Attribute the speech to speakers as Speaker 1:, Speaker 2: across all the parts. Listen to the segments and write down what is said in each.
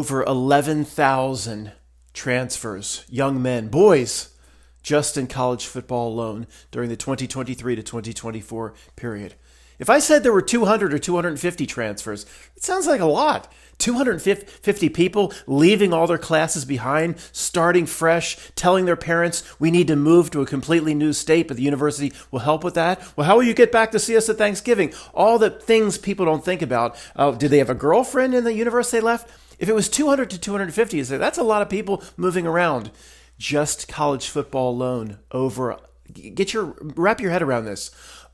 Speaker 1: over 11,000 transfers, young men, boys, just in college football alone during the 2023 to 2024 period. If I said there were 200 or 250 transfers, it sounds like a lot. 250 people leaving all their classes behind, starting fresh, telling their parents we need to move to a completely new state, but the university will help with that. Well, how will you get back to see us at Thanksgiving? All the things people don't think about. Did they have a girlfriend in the university they left? If it was 200 to 250, you say, that's a lot of people moving around. Just college football alone, wrap your head around this,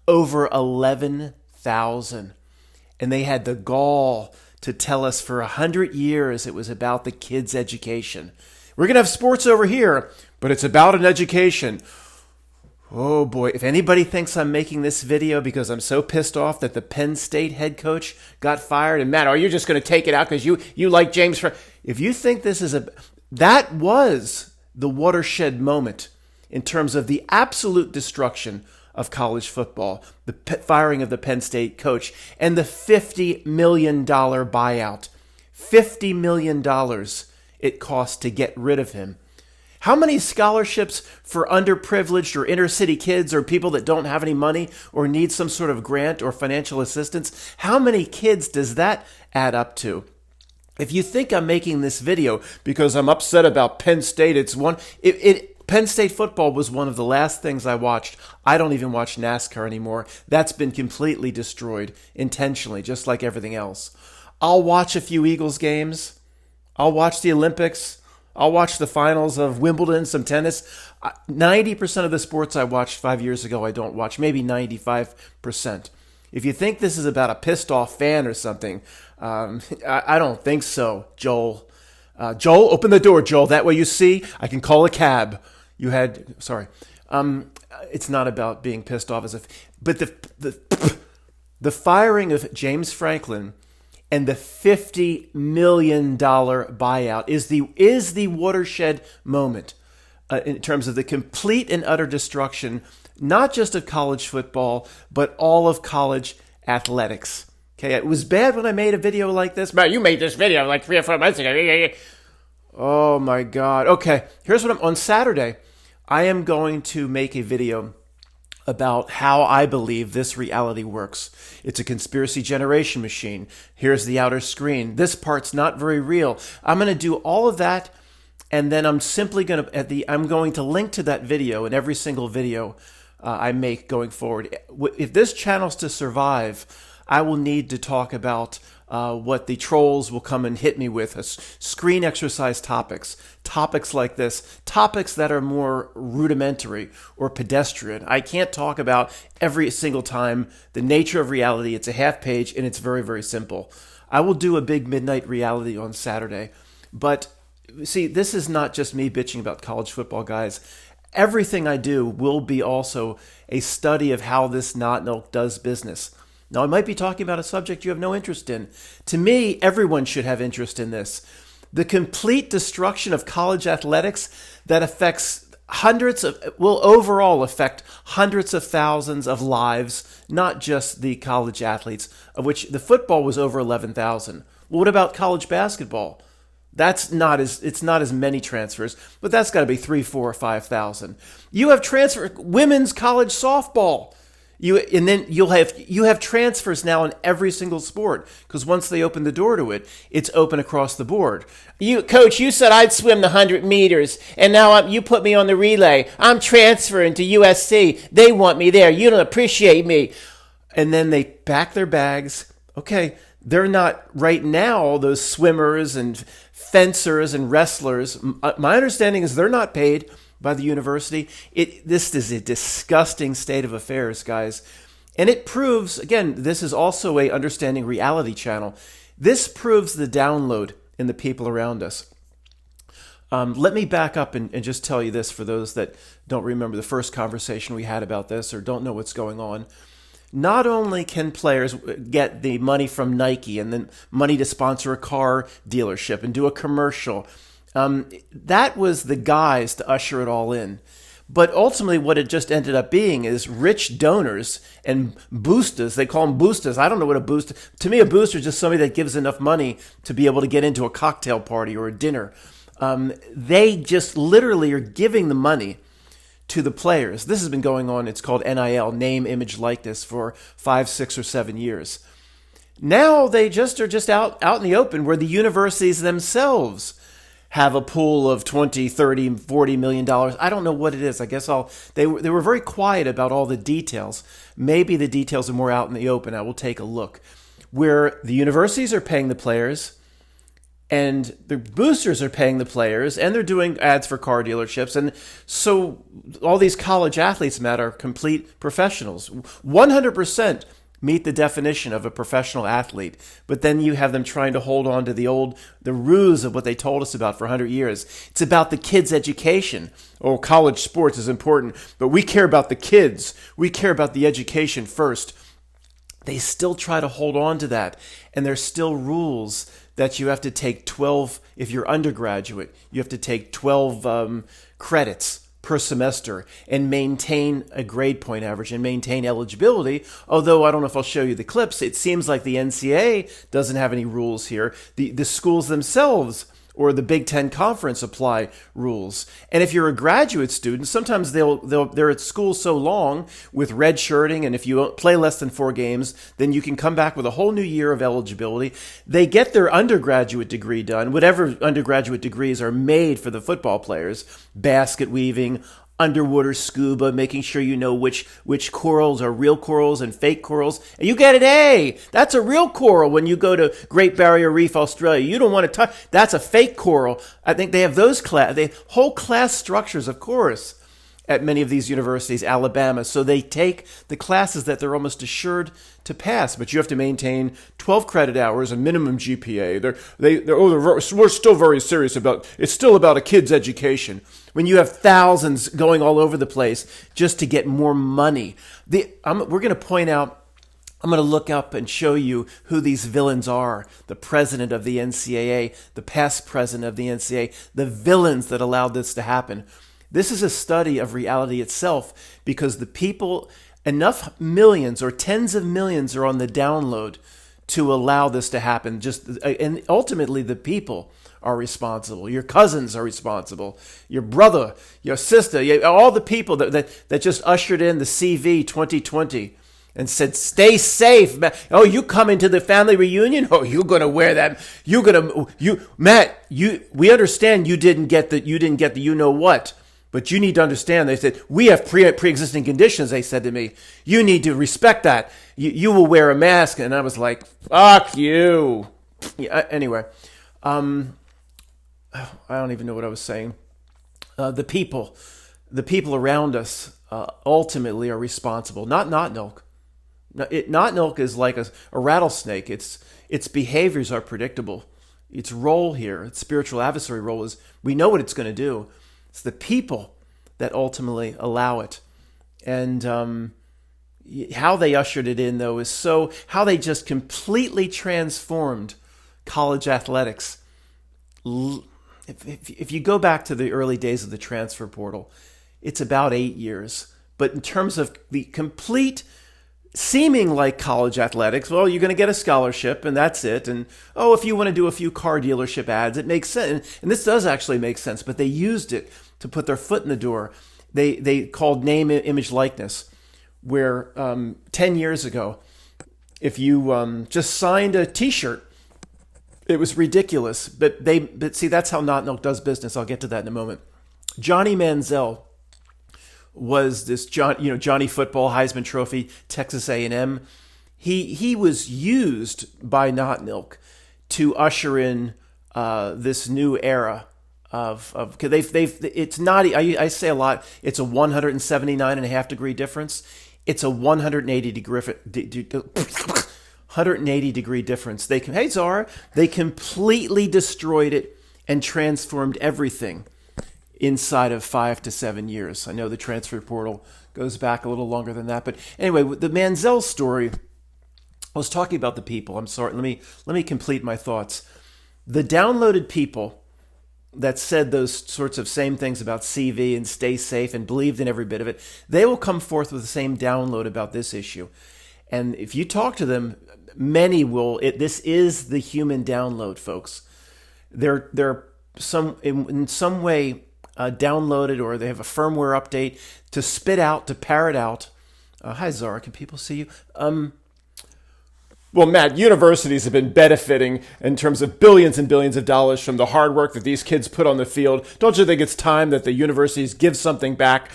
Speaker 1: over 11,000. And they had the gall to tell us for 100 years it was about the kids' education. We're going to have sports over here, but it's about an education. Oh boy, if anybody thinks I'm making this video because I'm so pissed off that the Penn State head coach got fired, and Matt, are you just going to take it out because you like James Franklin? If you think this is that was the watershed moment in terms of the absolute destruction of college football, the firing of the Penn State coach, and the $50 million buyout. $50 million it cost to get rid of him. How many scholarships for underprivileged or inner city kids or people that don't have any money or need some sort of grant or financial assistance? How many kids does that add up to? If you think I'm making this video because I'm upset about Penn State, Penn State football was one of the last things I watched. I don't even watch NASCAR anymore. That's been completely destroyed intentionally, just like everything else. I'll watch a few Eagles games. I'll watch the Olympics. I'll watch the finals of Wimbledon, some tennis. 90% of the sports I watched 5 years ago, I don't watch, maybe 95%. If you think this is about a pissed off fan or something, I don't think so, Joel. Joel, open the door, Joel. That way you see, I can call a cab. It's not about being pissed off but the firing of James Franklin and the $50 million buyout is the watershed moment in terms of the complete and utter destruction, not just of college football, but all of college athletics. Okay, it was bad when I made a video like this. But you made this video like 3 or 4 months ago. Oh my God. Okay, here's what on Saturday, I am going to make a video about how I believe this reality works. It's a conspiracy generation machine. Here's the outer screen. This part's not very real. I'm going to do all of that, and then I'm simply going to link to that video in every single video I make going forward. If this channel's to survive, I will need to talk about what the trolls will come and hit me with, screen exercise topics like this, topics that are more rudimentary or pedestrian. I can't talk about every single time the nature of reality. It's a half page and it's very, very simple. I will do a big midnight reality on Saturday. But see, this is not just me bitching about college football, guys. Everything I do will be also a study of how this not ilk does business. Now, I might be talking about a subject you have no interest in. To me, everyone should have interest in this. The complete destruction of college athletics that will overall affect hundreds of thousands of lives, not just the college athletes, of which the football was over 11,000. Well, what about college basketball? It's not as many transfers, but that's got to be 3, 4, or 5,000. You have women's college softball. You have transfers now in every single sport, because once they open the door to it, it's open across the board. Coach, you said I'd swim the 100 meters, and now you put me on the relay. I'm transferring to USC. They want me there. You don't appreciate me. And then they pack their bags. Okay, they're not right now, those swimmers and fencers and wrestlers. My understanding is they're not paid by the university. This is a disgusting state of affairs, guys. And it proves, again, this is also a Understanding Reality channel. This proves the download in the people around us. Let me back up and just tell you this for those that don't remember the first conversation we had about this or don't know what's going on. Not only can players get the money from Nike and then money to sponsor a car dealership and do a commercial, that was the guise to usher it all in. But ultimately, what it just ended up being is rich donors and boosters. They call them boosters. I don't know what a booster. To me, a booster is just somebody that gives enough money to be able to get into a cocktail party or a dinner. They just literally are giving the money to the players. This has been going on. It's called NIL, name, image, likeness, for 5, 6, or 7 years. Now they just are just out in the open, where the universities themselves have a pool of 20, 30, 40 million dollars. I don't know what it is. I guess they were very quiet about all the details. Maybe the details are more out in the open. I will take a look. Where the universities are paying the players, and the boosters are paying the players, and they're doing ads for car dealerships. And so all these college athletes, Matt, are complete professionals. 100% meet the definition of a professional athlete. But then you have them trying to hold on to the ruse of what they told us about for 100 years. It's about the kids' education. Oh, college sports is important, but we care about the kids. We care about the education first. They still try to hold on to that. And there's still rules that you have to take 12, if you're undergraduate, you have to take 12 credits per semester and maintain a grade point average and maintain eligibility. Although I don't know if I'll show you the clips, it seems like the NCAA doesn't have any rules here. The schools themselves or the Big Ten Conference apply rules. And if you're a graduate student, sometimes they're at school so long with red shirting, and if you play less than 4 games, then you can come back with a whole new year of eligibility. They get their undergraduate degree done, whatever undergraduate degrees are made for the football players, basket weaving, underwater scuba, making sure you know which corals are real corals and fake corals. And you get an A. That's a real coral when you go to Great Barrier Reef, Australia. You don't want to touch. That's a fake coral. I think they have those whole class structures, of course, at many of these universities, Alabama. So they take the classes that they're almost assured to pass, but you have to maintain 12 credit hours and minimum GPA. We're still very serious about, it's still about a kid's education. When you have thousands going all over the place just to get more money. We're going to point out, I'm going to look up and show you who these villains are. The president of the NCAA, the past president of the NCAA, the villains that allowed this to happen. This is a study of reality itself, because the people, enough millions or tens of millions are on the download to allow this to happen. And ultimately the people are responsible. Your cousins are responsible. Your brother, your sister, all the people that just ushered in the CV 2020 and said, stay safe. Oh, you come into the family reunion? Oh, you're going to wear that. Matt, we understand you didn't get the you know what. But you need to understand, they said, we have pre-existing conditions, they said to me. You need to respect that. You will wear a mask. And I was like, fuck you. Anyway, I don't even know what I was saying. The people around us ultimately are responsible, not Milk. Not Milk is like a rattlesnake. Its behaviors are predictable. Its role here, its spiritual adversary role, is we know what it's going to do. It's the people that ultimately allow it. And how they ushered it in, though, is how they just completely transformed college athletics. If you go back to the early days of the transfer portal, it's about 8 years. But in terms of the complete seeming like college athletics, well, you're going to get a scholarship and that's it. And, if you want to do a few car dealership ads, it makes sense. And this does actually make sense, but they used it to put their foot in the door. They called name, image, likeness, where 10 years ago, if you just signed a T-shirt, it was ridiculous. But see, that's how Not Milk does business. I'll get to that in a moment. Johnny Manziel was this Johnny Football, Heisman Trophy, Texas A&M. He was used by Not Milk to usher in this new era of it's not, I say a lot, it's a 179.5 degree difference. It's a 180 degree difference. Hey Czar, they completely destroyed it and transformed everything inside of 5 to 7 years. I know the transfer portal goes back a little longer than that, but anyway, the Manziel story, I was talking about the people. I'm sorry, let me complete my thoughts. The downloaded people, that said those sorts of same things about CV and stay safe and believed in every bit of it, they will come forth with the same download about this issue. And if you talk to them, many will. This is the human download, folks. They're some in some way downloaded, or they have a firmware update to spit out, to parrot out. Hi, Zara. Can people see you? Well, Matt, universities have been benefiting in terms of billions and billions of dollars from the hard work that these kids put on the field. Don't you think it's time that the universities give something back?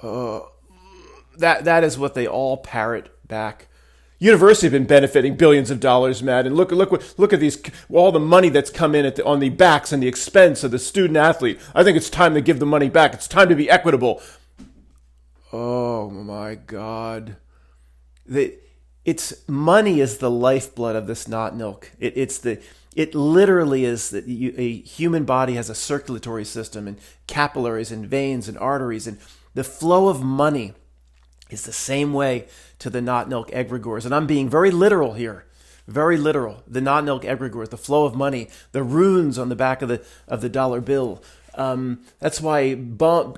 Speaker 1: That is what they all parrot back. Universities have been benefiting billions of dollars, Matt, and look at these, all the money that's come in on the backs and the expense of the student athlete. I think it's time to give the money back. It's time to be equitable. Oh my God. It's money is the lifeblood of this not milk. It literally is that a human body has a circulatory system and capillaries and veins and arteries, and the flow of money is the same way to the not milk egregores. And I'm being very literal here, very literal. The not milk egregores, the flow of money, the runes on the back of the dollar bill. That's why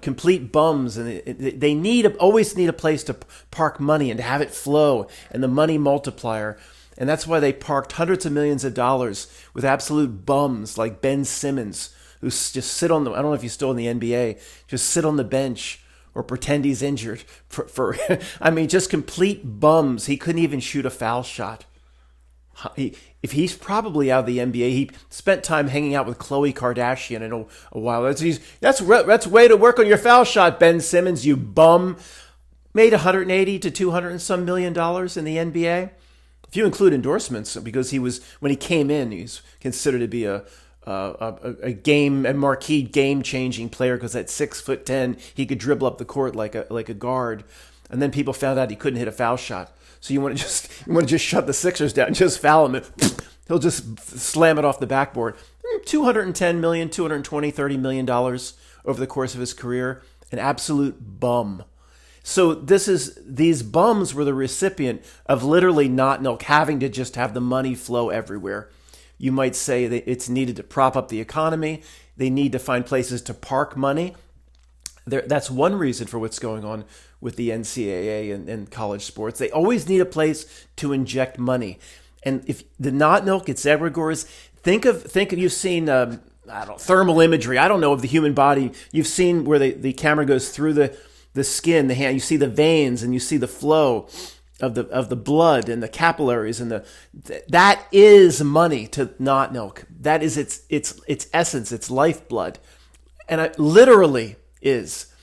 Speaker 1: complete bums, and they always need a place to park money and to have it flow, and the money multiplier. And that's why they parked hundreds of millions of dollars with absolute bums like Ben Simmons, who just sit on I don't know if he's still in the NBA, just sit on the bench or pretend he's injured for I mean, just complete bums. He couldn't even shoot a foul shot. If he's probably out of the NBA, he spent time hanging out with Khloe Kardashian in a while. That's way to work on your foul shot, Ben Simmons, you bum. Made 180 to 200 and some $million in the NBA. If you include endorsements, because when he came in, he's considered to be a marquee game-changing player, because at 6'10", he could dribble up the court like a guard. And then people found out he couldn't hit a foul shot. So you want to just shut the Sixers down, just foul him, and he'll just slam it off the backboard. $210 million, $220, $30 million over the course of his career. An absolute bum. So these bums were the recipient of literally not milk, having to just have the money flow everywhere. You might say that it's needed to prop up the economy. They need to find places to park money. That's one reason for what's going on with the NCAA and college sports. They always need a place to inject money. And if the not milk, it's egregores. Think of you've seen thermal imagery. I don't know, of the human body. You've seen where the camera goes through the skin, the hand. You see the veins and you see the flow of the blood and the capillaries, and that is money to not milk. That is its essence, its lifeblood, and it literally is.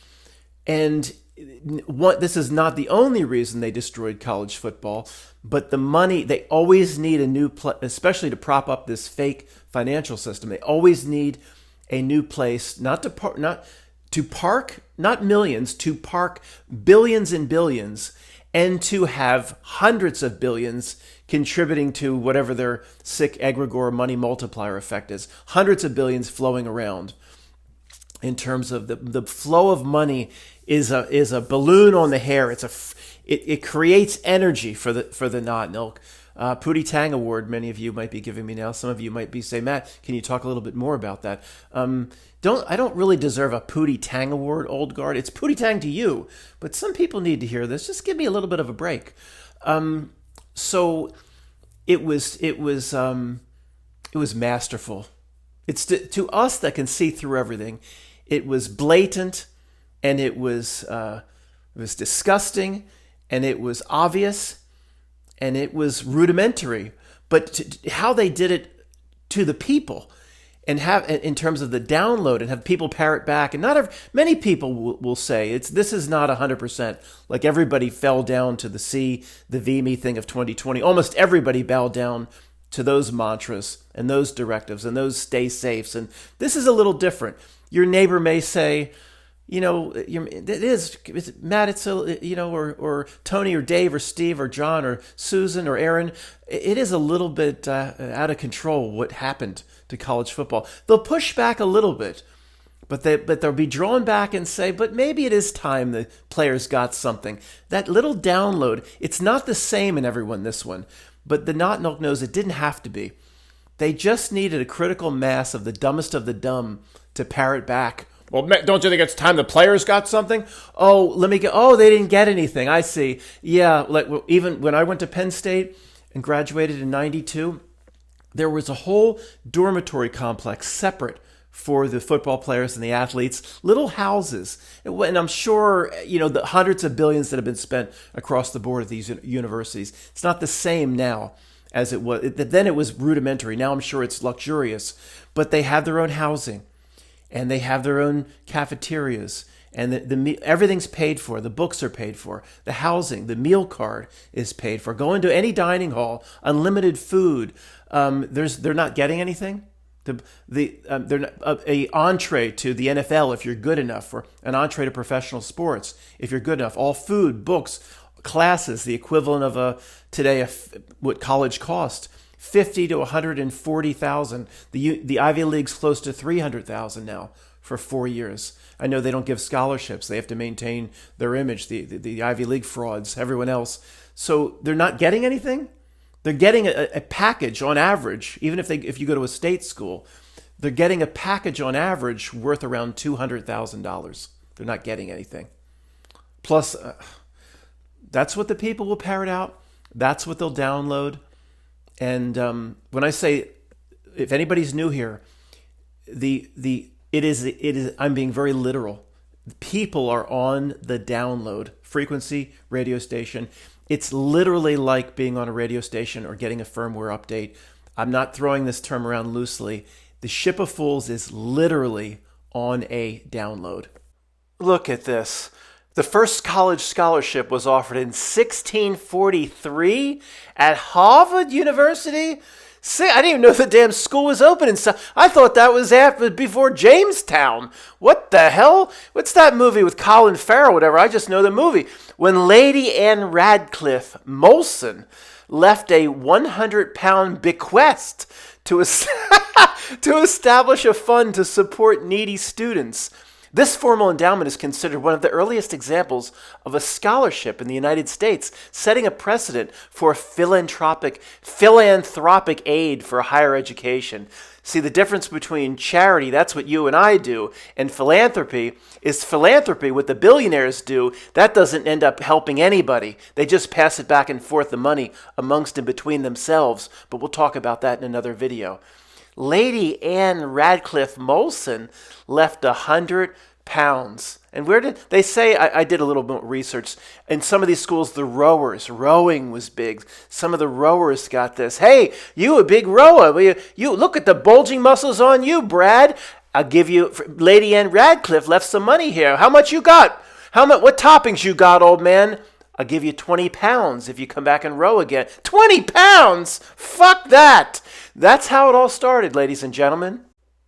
Speaker 1: And this is not the only reason they destroyed college football, but the money, they always need a new especially to prop up this fake financial system. They always need a new place, not millions, to park billions and billions, and to have hundreds of billions contributing to whatever their sick egregore money multiplier effect is. Hundreds of billions flowing around. In terms of the flow of money is a balloon on the hair. It creates energy for the not milk. Pootie Tang Award, many of you might be giving me now. Some of you might be saying, Matt, can you talk a little bit more about that? I don't really deserve a Pootie Tang Award, old guard. It's Pootie Tang to you, but some people need to hear this. Just give me a little bit of a break. So it was masterful. It's to us that can see through everything. It was blatant, and it was disgusting, and it was obvious, and it was rudimentary. But how they did it to the people, and have in terms of the download, and have people parrot back, and many people will say this is not 100%. Like everybody fell down to the V, me thing of 2020. Almost everybody bowed down to those mantras and those directives and those stay safes. And this is a little different. Your neighbor may say, it's Matt, it's or Tony or Dave or Steve or John or Susan or Aaron. It is a little bit out of control what happened to college football. They'll push back a little bit, but they'll be drawn back and say, but maybe it is time the players got something. That little download, it's not the same in everyone, this one. But the not milk knows it didn't have to be. They just needed a critical mass of the dumbest of the dumb to pare it back. Well, don't you think it's time the players got something? Oh, let me get. Oh, they didn't get anything. I see. Yeah, like even when I went to Penn State and graduated in '92, there was a whole dormitory complex separate for the football players and the athletes, little houses. And I'm sure, the hundreds of billions that have been spent across the board at these universities, it's not the same now as it was. Then it was rudimentary. Now I'm sure it's luxurious. But they have their own housing, and they have their own cafeterias, and everything's paid for. The books are paid for. The housing, the meal card is paid for. Go into any dining hall, unlimited food. They're not getting anything. They're not, a entree to the NFL if you're good enough, or an entree to professional sports if you're good enough. All food, books, classes, the equivalent of today what college cost, $50,000 to $140,000. The Ivy League's close to $300,000 now for 4 years. I know they don't give scholarships; they have to maintain their image. The Ivy League frauds, everyone else. So they're not getting anything. They're getting a package on average, even if you go to a state school, they're getting a package on average worth around $200,000. They're not getting anything. Plus, that's what the people will parrot out. That's what they'll download. And when I say, if anybody's new here, it is. I'm being very literal. People are on the download frequency radio station. It's literally like being on a radio station or getting a firmware update. I'm not throwing this term around loosely. The ship of fools is literally on a download. Look at this. The first college scholarship was offered in 1643 at Harvard University. I didn't even know the damn school was open and stuff. I thought that was before Jamestown. What the hell? What's that movie with Colin Farrell, whatever? I just know the movie. When Lady Anne Radcliffe Molson left a 100-pound bequest to establish a fund to support needy students. This formal endowment is considered one of the earliest examples of a scholarship in the United States, setting a precedent for philanthropic aid for higher education. See, the difference between charity, that's what you and I do, and philanthropy is philanthropy, what the billionaires do. That doesn't end up helping anybody. They just pass it back and forth, the money, amongst and between themselves. But we'll talk about that in another video. Lady Anne Radcliffe Molson left 100 pounds. And where did they say? I did a little bit research. In some of these schools, the rowing was big. Some of the rowers got this. Hey, you a big rower? You look at the bulging muscles on you, Brad. I'll give you. Lady Anne Radcliffe left some money here. How much you got? What toppings you got, old man? I'll give you 20 pounds if you come back and row again. 20 pounds? Fuck that. That's how it all started, ladies and gentlemen.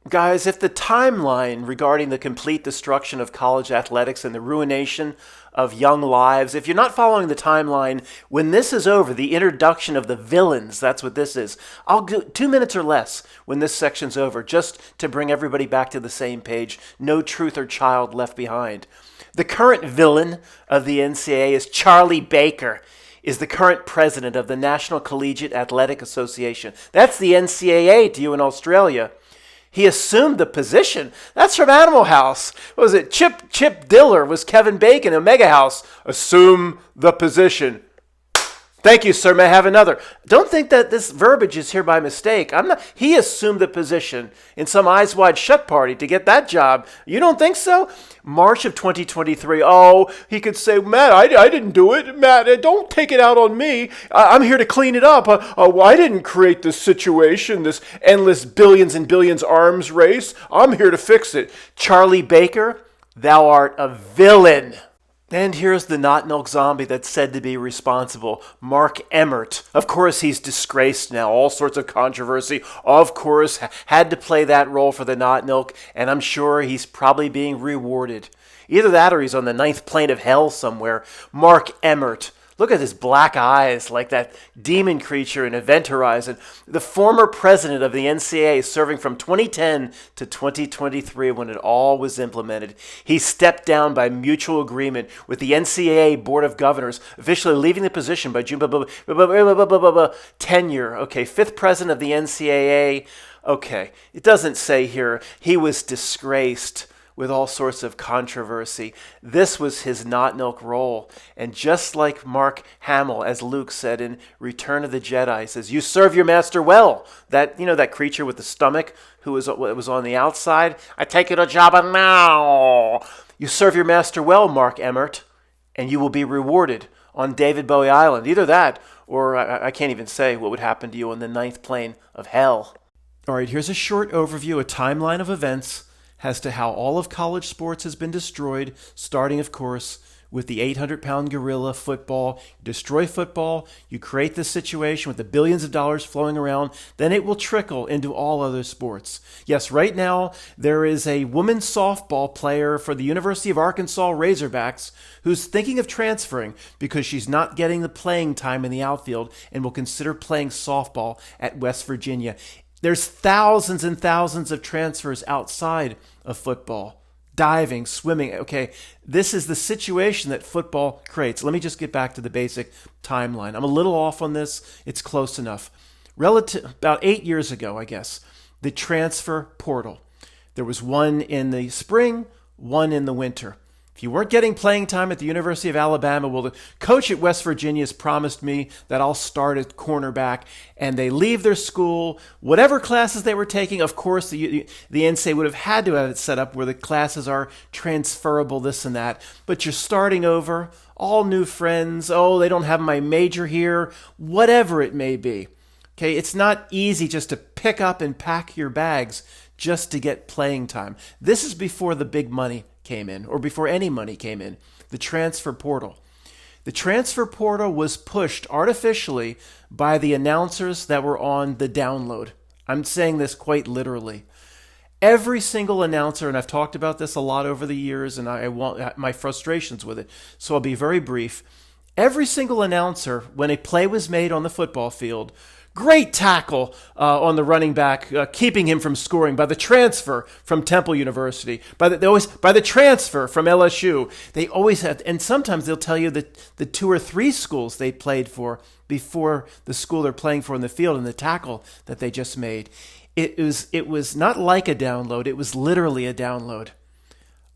Speaker 1: Guys, if the timeline regarding the complete destruction of college athletics and the ruination of young lives, if you're not following the timeline, when this is over, the introduction of the villains, that's what this is. I'll go 2 minutes or less when this section's over, just to bring everybody back to the same page. No truth or child left behind. The current villain of the NCAA is Charlie Baker, is the current president of the National Collegiate Athletic Association. That's the NCAA to you in Australia. He assumed the position. That's from Animal House. What was it? Chip Diller was Kevin Bacon in Mega House. Assume the position. Thank you, sir. May I have another? Don't think that this verbiage is here by mistake. He assumed the position in some Eyes Wide Shut party to get that job. You don't think so? March of 2023. Oh, he could say, Matt, I didn't do it. Matt, don't take it out on me. I'm here to clean it up. I didn't create this situation, this endless billions and billions arms race. I'm here to fix it. Charlie Baker, thou art a villain. And here's the not milk zombie that's said to be responsible, Mark Emmert. Of course, he's disgraced now. All sorts of controversy. Of course, had to play that role for the not milk, and I'm sure he's probably being rewarded. Either that or he's on the ninth plane of hell somewhere. Mark Emmert Look at his black eyes, like that demon creature in Event Horizon. The former president of the NCAA, serving from 2010 to 2023 when it all was implemented. He stepped down by mutual agreement with the NCAA Board of Governors, officially leaving the position by June tenure. Okay, fifth president of the NCAA. Okay, it doesn't say here he was disgraced with all sorts of controversy. This was his not milk role. And just like Mark Hamill, as Luke said in Return of the Jedi, says, you serve your master well. That, that creature with the stomach who was on the outside. I take you to Jabba now. You serve your master well, Mark Emmert, and you will be rewarded on David Bowie Island. Either that, or I can't even say what would happen to you on the ninth plane of hell. All right, here's a short overview, a timeline of events as to how all of college sports has been destroyed, starting, of course, with the 800-pound gorilla, football. You destroy football, you create this situation with the billions of dollars flowing around, then it will trickle into all other sports. Yes, right now, there is a women's softball player for the University of Arkansas Razorbacks who's thinking of transferring because she's not getting the playing time in the outfield and will consider playing softball at West Virginia. There's thousands and thousands of transfers outside of football. Diving, swimming. Okay, this is the situation that football creates. Let me just get back to the basic timeline. I'm a little off on this. It's close enough. About 8 years ago, I guess, the transfer portal. There was one in the spring, one in the winter. If you weren't getting playing time at the University of Alabama, well, the coach at West Virginia has promised me that I'll start at cornerback, and they leave their school. Whatever classes they were taking, of course, the NCAA would have had to have it set up where the classes are transferable, this and that. But you're starting over, all new friends. Oh, they don't have my major here, whatever it may be. Okay, it's not easy just to pick up and pack your bags just to get playing time. This is before the big money came in, or before any money came in, the transfer portal. The transfer portal was pushed artificially by the announcers that were on the download. I'm saying this quite literally. Every single announcer, and I've talked about this a lot over the years, and I want my frustrations with it, so I'll be very brief. Every single announcer, when a play was made on the football field, great tackle on the running back, keeping him from scoring by the transfer from Temple University, by the transfer from LSU. They always have, and sometimes they'll tell you that the 2 or 3 schools they played for before the school they're playing for in the field and the tackle that they just made. It was not like a download. It was literally a download.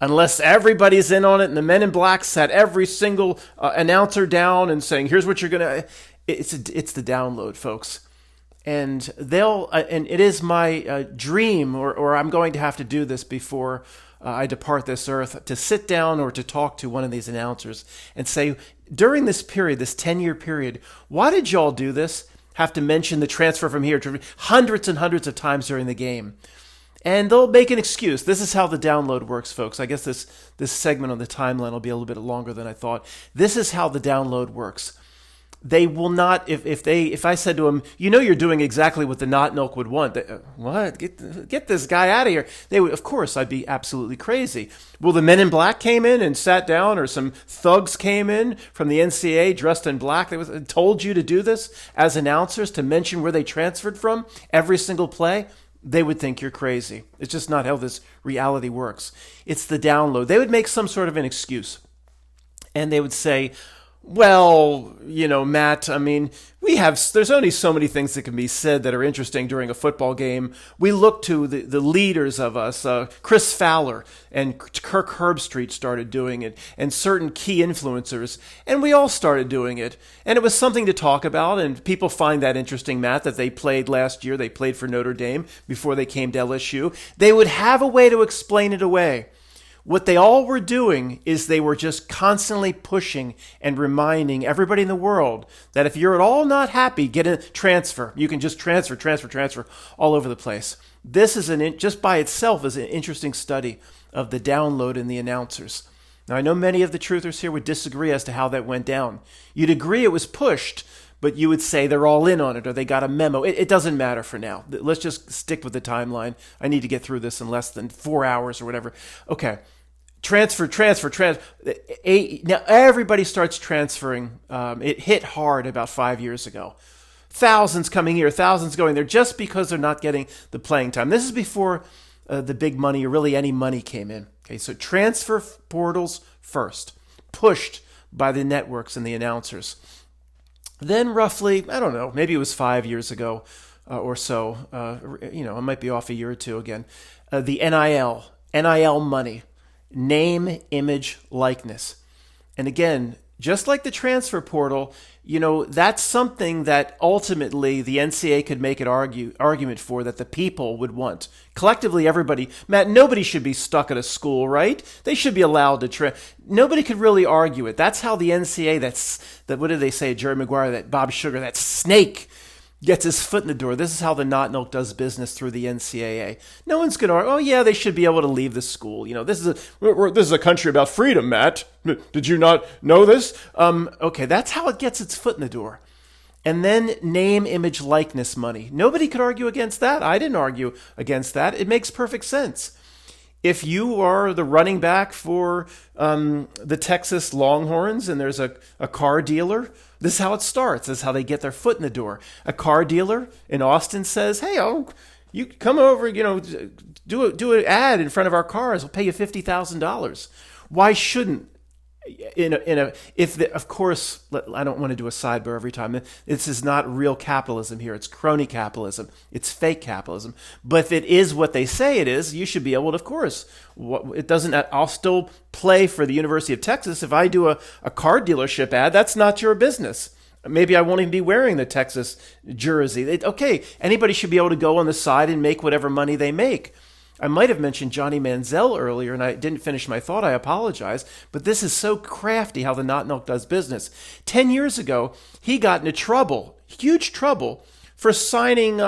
Speaker 1: Unless everybody's in on it and the men in black sat every single announcer down and saying, here's what you're going to... It's the download, folks. And and it is my dream, or I'm going to have to do this before I depart this earth, to sit down or to talk to one of these announcers and say, during this period, this 10-year period, why did y'all do this? Have to mention the transfer from here to hundreds and hundreds of times during the game. And they'll make an excuse. This is how the download works, folks. I guess this segment on the timeline will be a little bit longer than I thought. This is how the download works. They will not, if I said to them, you're doing exactly what the not milk would want. What? Get this guy out of here. They would, of course, I'd be absolutely crazy. Well, the men in black came in and sat down, or some thugs came in from the NCAA dressed in black. They told you to do this as announcers, to mention where they transferred from every single play. They would think you're crazy. It's just not how this reality works. It's the download. They would make some sort of an excuse. And they would say, well, Matt, I mean, there's only so many things that can be said that are interesting during a football game. We look to the leaders of us. Chris Fowler and Kirk Herbstreit started doing it, and certain key influencers, and we all started doing it. And it was something to talk about, and people find that interesting, Matt, that they played last year. They played for Notre Dame before they came to LSU. They would have a way to explain it away. What they all were doing is they were just constantly pushing and reminding everybody in the world that if you're at all not happy, get a transfer. You can just transfer all over the place. This is just by itself is an interesting study of the download in the announcers. Now, I know many of the truthers here would disagree as to how that went down. You'd agree it was pushed, but you would say they're all in on it or they got a memo. It doesn't matter for now. Let's just stick with the timeline. I need to get through this in less than 4 hours or whatever. Okay. transfer. Now everybody starts transferring. It hit hard about 5 years ago. Thousands coming here, thousands going there, just because they're not getting the playing time. This is before the big money or really any money came in. Okay, so transfer portals first, pushed by the networks and the announcers. Then roughly, I don't know, maybe it was 5 years ago or so. I might be off a year or two again. The NIL money, name, image, likeness. And again, just like the transfer portal, that's something that ultimately the NCAA could make an argument for that the people would want. Collectively, everybody, Matt, nobody should be stuck at a school, right? They should be allowed to nobody could really argue it. That's how the NCAA, what did they say, Jerry Maguire, that Bob Sugar, that snake, gets his foot in the door. This is how the Not Milk does business through the NCAA. No one's going to argue, oh yeah, they should be able to leave the school. This is a country about freedom, Matt. Did you not know this? Okay, that's how it gets its foot in the door. And then name, image, likeness money. Nobody could argue against that. I didn't argue against that. It makes perfect sense. If you are the running back for the Texas Longhorns and there's a car dealer, this is how it starts. This is how they get their foot in the door. A car dealer in Austin says, hey, you come over, do an ad in front of our cars. We'll pay you $50,000. Why shouldn't? Of course, I don't want to do a sidebar every time. This is not real capitalism here. It's crony capitalism. It's fake capitalism. But if it is what they say it is, you should be able to, of course. It doesn't. I'll still play for the University of Texas. If I do a car dealership ad, that's not your business. Maybe I won't even be wearing the Texas jersey. Okay, anybody should be able to go on the side and make whatever money they make. I might have mentioned Johnny Manziel earlier, and I didn't finish my thought. I apologize. But this is so crafty how the Not Milk does business. 10 years ago, he got into trouble, huge trouble, for signing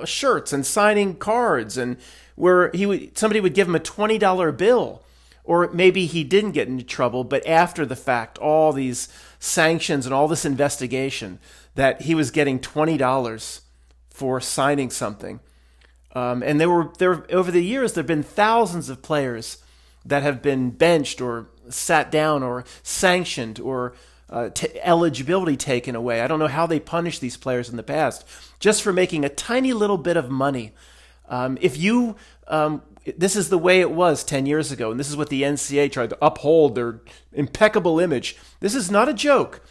Speaker 1: shirts and signing cards, and where somebody would give him a $20 bill. Or maybe he didn't get into trouble, but after the fact, all these sanctions and all this investigation, that he was getting $20 for signing something. And there over the years, there have been thousands of players that have been benched or sat down or sanctioned or eligibility taken away. I don't know how they punished these players in the past just for making a tiny little bit of money. This is the way it was 10 years ago, and this is what the NCAA tried to uphold their impeccable image. This is not a joke.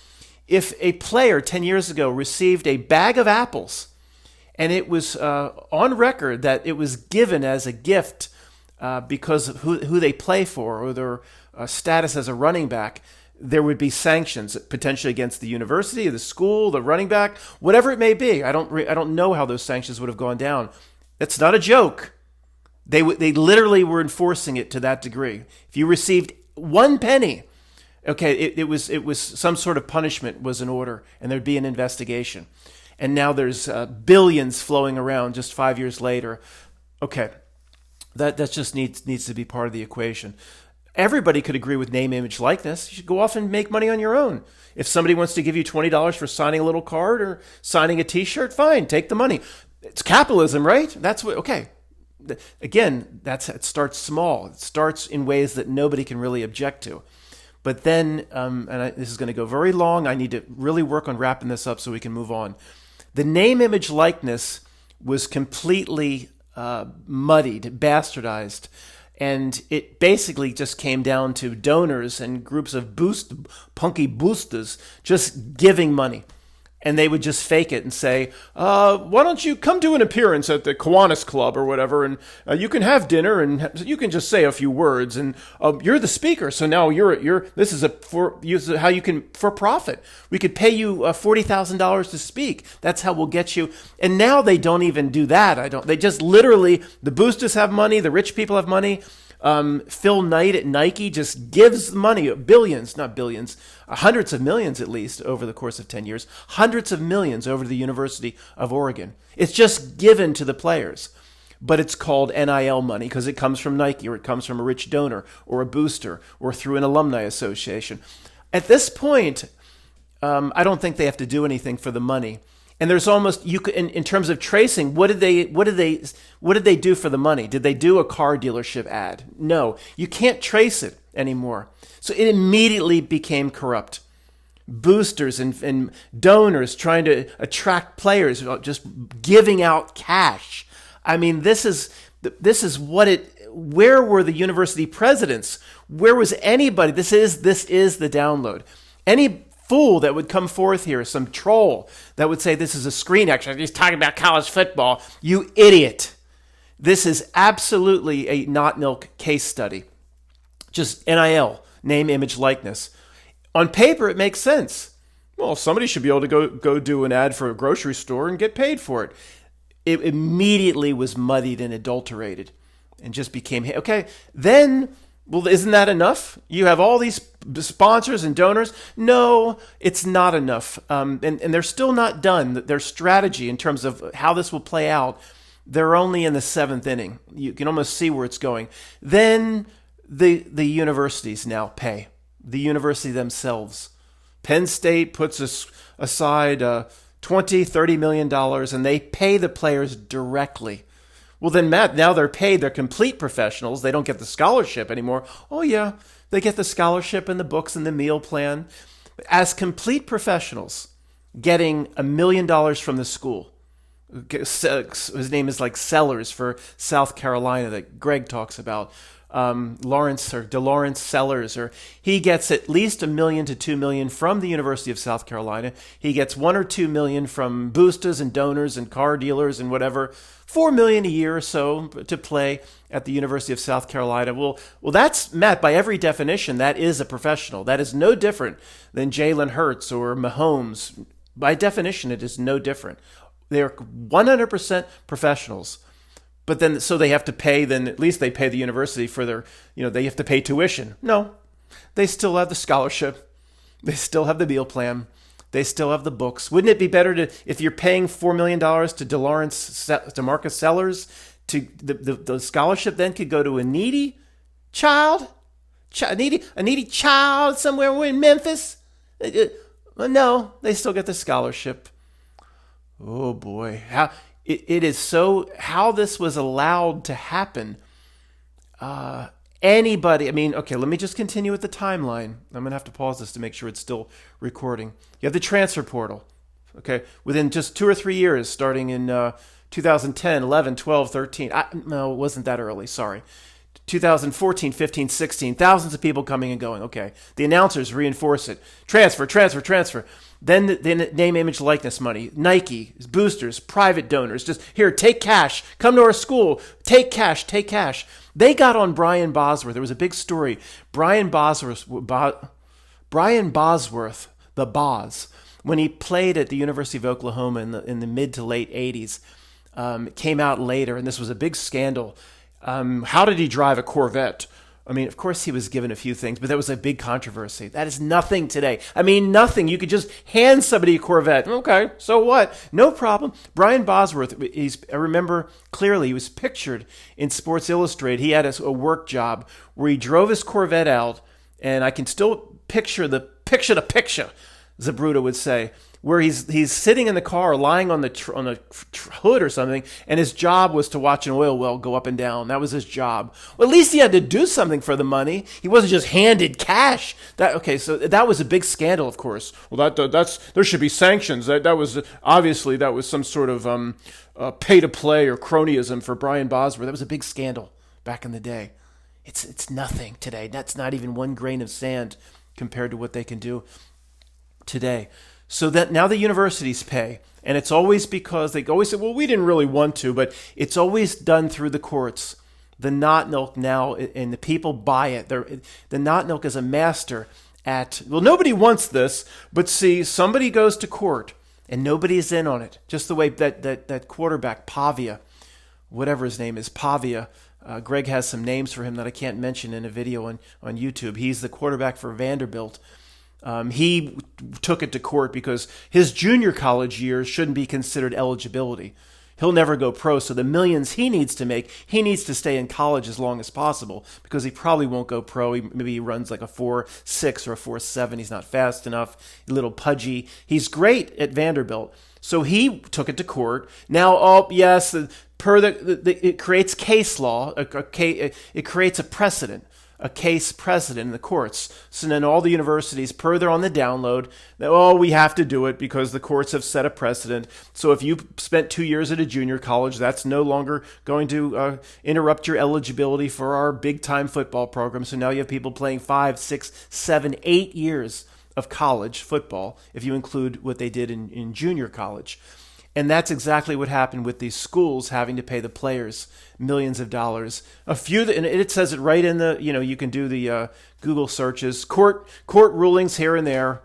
Speaker 1: If a player 10 years ago received a bag of apples, and it was on record that it was given as a gift because of who they play for or their status as a running back, there would be sanctions potentially against the university, the school, the running back, whatever it may be. I don't know how those sanctions would have gone down. It's not a joke. They literally were enforcing it to that degree. If you received 1 penny, okay, it was some sort of punishment was in order, and there'd be an investigation. And now there's billions flowing around just 5 years later. Okay, that just needs to be part of the equation. Everybody could agree with name, image, likeness. You should go off and make money on your own. If somebody wants to give you $20 for signing a little card or signing a T-shirt, fine, take the money. It's capitalism, right? That's what. Okay. Again, it starts small. It starts in ways that nobody can really object to. But then, this is going to go very long. I need to really work on wrapping this up so we can move on. The name, image, likeness was completely muddied, bastardized, and it basically just came down to donors and groups of punky boosters just giving money. And they would just fake it and say, why don't you come to an appearance at the Kiwanis Club or whatever, and you can have dinner and you can just say a few words, and you're the speaker, so now this is how you can, for profit. We could pay you $40,000 to speak. That's how we'll get you. And now they don't even do that. They just literally, the boosters have money, the rich people have money. Phil Knight at Nike just gives money, billions, not billions, hundreds of millions at least over the course of 10 years, hundreds of millions over to the University of Oregon. It's just given to the players, but it's called NIL money because it comes from Nike or it comes from a rich donor or a booster or through an alumni association. At this point, I don't think they have to do anything for the money. And there's almost you could in terms of tracing. What did they do for the money? Did they do a car dealership ad? No, you can't trace it anymore. So it immediately became corrupt. Boosters and donors trying to attract players, just giving out cash. I mean, this is what it. Where were the university presidents? Where was anybody? This is the download. Any fool that would come forth here, some troll that would say this is a screen action, he's talking about college football. You idiot. This is absolutely a not milk case study. Just NIL, name, image, likeness. On paper, it makes sense. Well, somebody should be able to go do an ad for a grocery store and get paid for it. It immediately was muddied and adulterated and just became, okay, then, well, isn't that enough? You have all these sponsors and donors. No, it's not enough. And they're still not done. Their strategy in terms of how this will play out, they're only in the 7th inning. You can almost see where it's going. Then the universities now pay. The university themselves. Penn State puts aside $20-30 million, and they pay the players directly. Well, then, Matt, now they're paid. They're complete professionals. They don't get the scholarship anymore. Oh, yeah, they get the scholarship and the books and the meal plan. As complete professionals, getting $1 million from the school. His name is like Sellers for South Carolina that Greg talks about. Lawrence or DeLawrence Sellers, or he gets at least $1 million to $2 million from the University of South Carolina. He gets $1 or $2 million from boosters and donors and car dealers and whatever. $4 million a year or so to play at the University of South Carolina. Well, that's, Matt, by every definition, that is a professional. That is no different than Jalen Hurts or Mahomes. By definition, it is no different. They are 100% professionals. But then, so they have to pay, then at least they pay the university for their, they have to pay tuition. No, they still have the scholarship. They still have the meal plan. They still have the books. Wouldn't it be better to, if you're paying $4 million to DeMarcus Sellers, to the scholarship then could go to a needy child? A needy child somewhere in Memphis? No, they still get the scholarship. Oh boy. It is so, how this was allowed to happen. Anybody, okay, let me just continue with the timeline. I'm going to have to pause this to make sure it's still recording. You have the transfer portal. Okay, within just 2 or 3 years, starting in 2010, 11, 12, 13. No, it wasn't that early, sorry. 2014, 15, 16, thousands of people coming and going. Okay, the announcers reinforce it. Transfer. Then the name, image, likeness money. Nike, boosters, private donors. Just, here, take cash. Come to our school. Take cash. They got on Brian Bosworth. There was a big story. Brian Bosworth, the Boz, when he played at the University of Oklahoma in the mid to late 80s, came out later, and this was a big scandal. How did he drive a Corvette? Of course he was given a few things, but that was a big controversy. That is nothing today. Nothing. You could just hand somebody a Corvette. Okay, so what? No problem. Brian Bosworth, I remember clearly, he was pictured in Sports Illustrated. He had a work job where he drove his Corvette out, and I can still picture the picture, Zabruta would say, where he's sitting in the car, lying on the hood or something, and his job was to watch an oil well go up and down. That was his job. Well, at least he had to do something for the money. He wasn't just handed cash. So that was a big scandal, of course. Well, there should be sanctions. That was obviously some sort of pay to play or cronyism for Brian Bosworth. That was a big scandal back in the day. It's nothing today. That's not even one grain of sand compared to what they can do today. So that now the universities pay, and it's always because they always say, well, we didn't really want to, but it's always done through the courts. The Not Milk now, and the people buy it. The Not Milk is a master at, well, nobody wants this, but see, somebody goes to court, and nobody is in on it. Just the way that quarterback, Pavia, whatever his name is, Pavia, Greg has some names for him that I can't mention in a video on YouTube. He's the quarterback for Vanderbilt. He took it to court because his junior college years shouldn't be considered eligibility. he'll never go pro. So the millions he needs to make, he needs to stay in college as long as possible because he probably won't go pro. Maybe he runs like a 4.6 or a 4.7. He's not fast enough, a little pudgy. He's great at Vanderbilt. So he took it to court. Now, oh yes, it creates case law. It creates a precedent. A case precedent in the courts. So then all the universities, they're on the download, we have to do it because the courts have set a precedent. So if you spent 2 years at a junior college, that's no longer going to interrupt your eligibility for our big-time football program. So now you have people playing 5, 6, 7, 8 years of college football, if you include what they did in junior college. And that's exactly what happened with these schools having to pay the players millions of dollars. And it says it right in the, you can do the Google searches, court rulings here and there.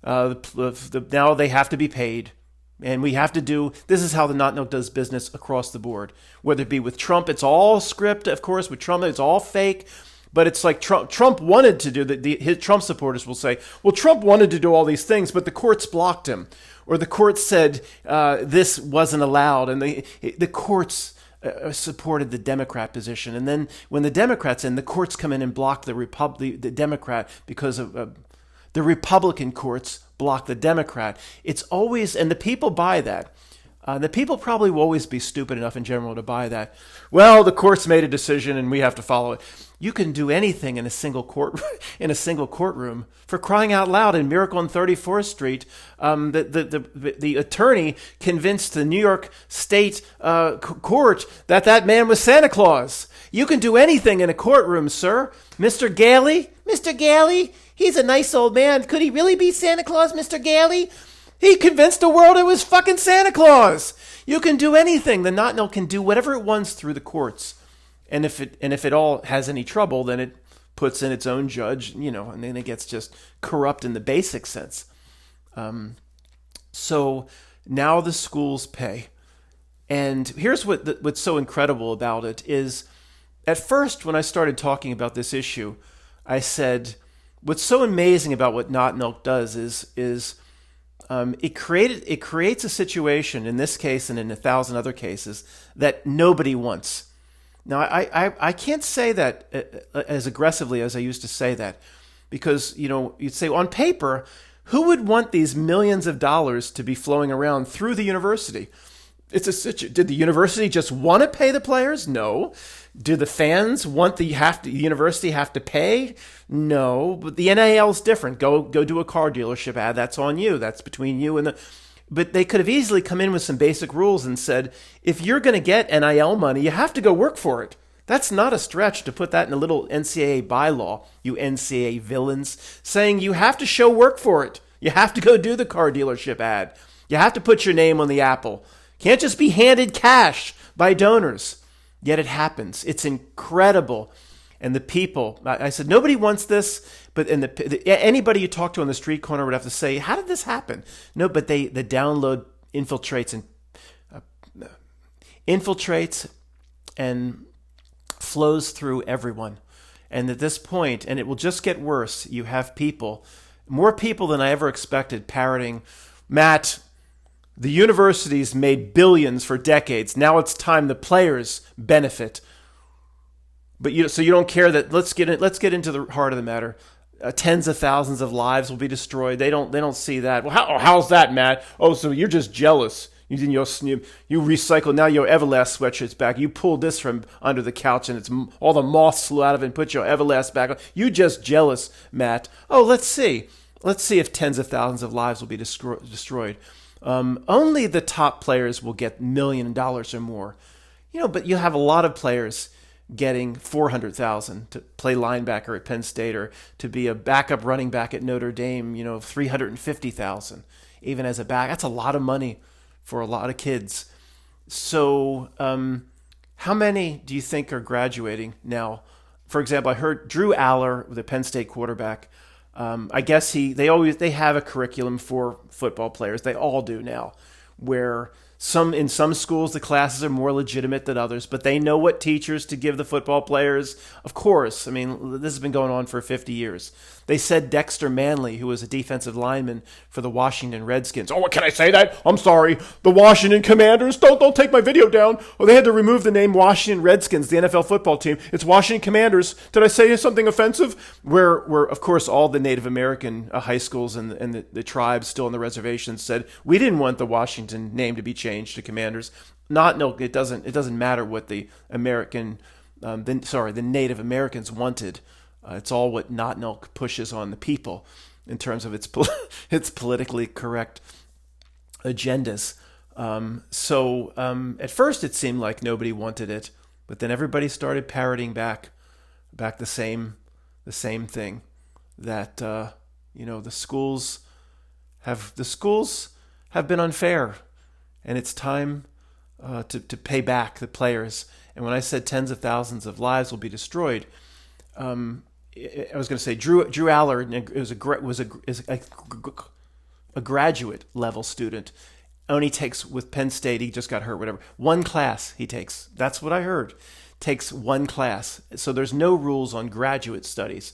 Speaker 1: Now they have to be paid. And we have to this is how the Not Milk does business across the board. Whether it be with Trump, it's all script, of course. With Trump, it's all fake. But it's like Trump wanted to do his Trump supporters will say, well, Trump wanted to do all these things, but the courts blocked him. Or the courts said this wasn't allowed, and the courts supported the Democrat position. And then when the Democrats the courts come in and block the Democrat because of the Republican courts block the Democrat. It's always, and the people buy that. The people probably will always be stupid enough in general to buy that. Well, the courts made a decision and we have to follow it. You can do anything in a single courtroom. For crying out loud, in Miracle on 34th Street, the attorney convinced the New York State court that man was Santa Claus. You can do anything in a courtroom, sir. Mr. Galey, he's a nice old man. Could he really be Santa Claus, Mr. Galey? He convinced the world it was fucking Santa Claus. You can do anything. The Not Milk can do whatever it wants through the courts. And if it all has any trouble, then it puts in its own judge, and then it gets just corrupt in the basic sense. So now the schools pay. And here's what's so incredible about it is, at first when I started talking about this issue, I said, what's so amazing about what Not Milk does is it creates a situation, in this case and in 1,000 other cases, that nobody wants. Now, I can't say that as aggressively as I used to say that, because, you'd say on paper, who would want these millions of dollars to be flowing around through the university? Did the university just want to pay the players? No. Do the fans want the university have to pay? No. But the NIL is different. Go do a car dealership ad. That's on you. That's between you and the. But they could have easily come in with some basic rules and said, if you're going to get NIL money, you have to go work for it. That's not a stretch to put that in a little NCAA bylaw, you NCAA villains, saying you have to show work for it. You have to go do the car dealership ad. You have to put your name on the apple. Can't just be handed cash by donors. Yet it happens. It's incredible. And the people, I said, nobody wants this, but anybody you talk to on the street corner would have to say, how did this happen? No, but the download infiltrates and flows through everyone. And at this point, and it will just get worse, you have more people than I ever expected, parroting, Matt, the universities made billions for decades. Now it's time the players benefit. But so you don't care that. Let's get into the heart of the matter. Tens of thousands of lives will be destroyed. They don't see that. Well, how's that, Matt? Oh, so you're just jealous. You recycle now your Everlast sweatshirts back. You pulled this from under the couch and it's all the moths flew out of it and put your Everlast back on. You just jealous, Matt. Oh, let's see. Let's see if tens of thousands of lives will be destroyed. Only the top players will get $1 million or more. But you have a lot of players getting $400,000 to play linebacker at Penn State or to be a backup running back at Notre Dame, $350,000 even as a back. That's a lot of money for a lot of kids. So how many do you think are graduating now? For example, I heard Drew Aller, the Penn State quarterback, I guess they have a curriculum for football players. They all do now, where In some schools, the classes are more legitimate than others, but they know what teachers to give the football players. Of course, I mean, this has been going on for 50 years. They said Dexter Manley, who was a defensive lineman for the Washington Redskins. Oh, can I say that? I'm sorry. The Washington Commanders. Don't take my video down. Oh, they had to remove the name Washington Redskins, the NFL football team. It's Washington Commanders. Did I say something offensive? Where of course, all the Native American high schools and the tribes still on the reservations said, we didn't want the Washington name to be changed to Commanders. It doesn't matter what the the Native Americans wanted. It's all what Not Milk pushes on the people in terms of its its politically correct agendas. At first it seemed like nobody wanted it, but then everybody started parroting back the same thing, that the schools have been unfair, and it's time to pay back the players. And when I said tens of thousands of lives will be destroyed, I was going to say Drew Allard is a graduate level student. Only takes, with Penn State, he just got hurt, whatever. One class he takes. That's what I heard. Takes one class. So there's no rules on graduate studies.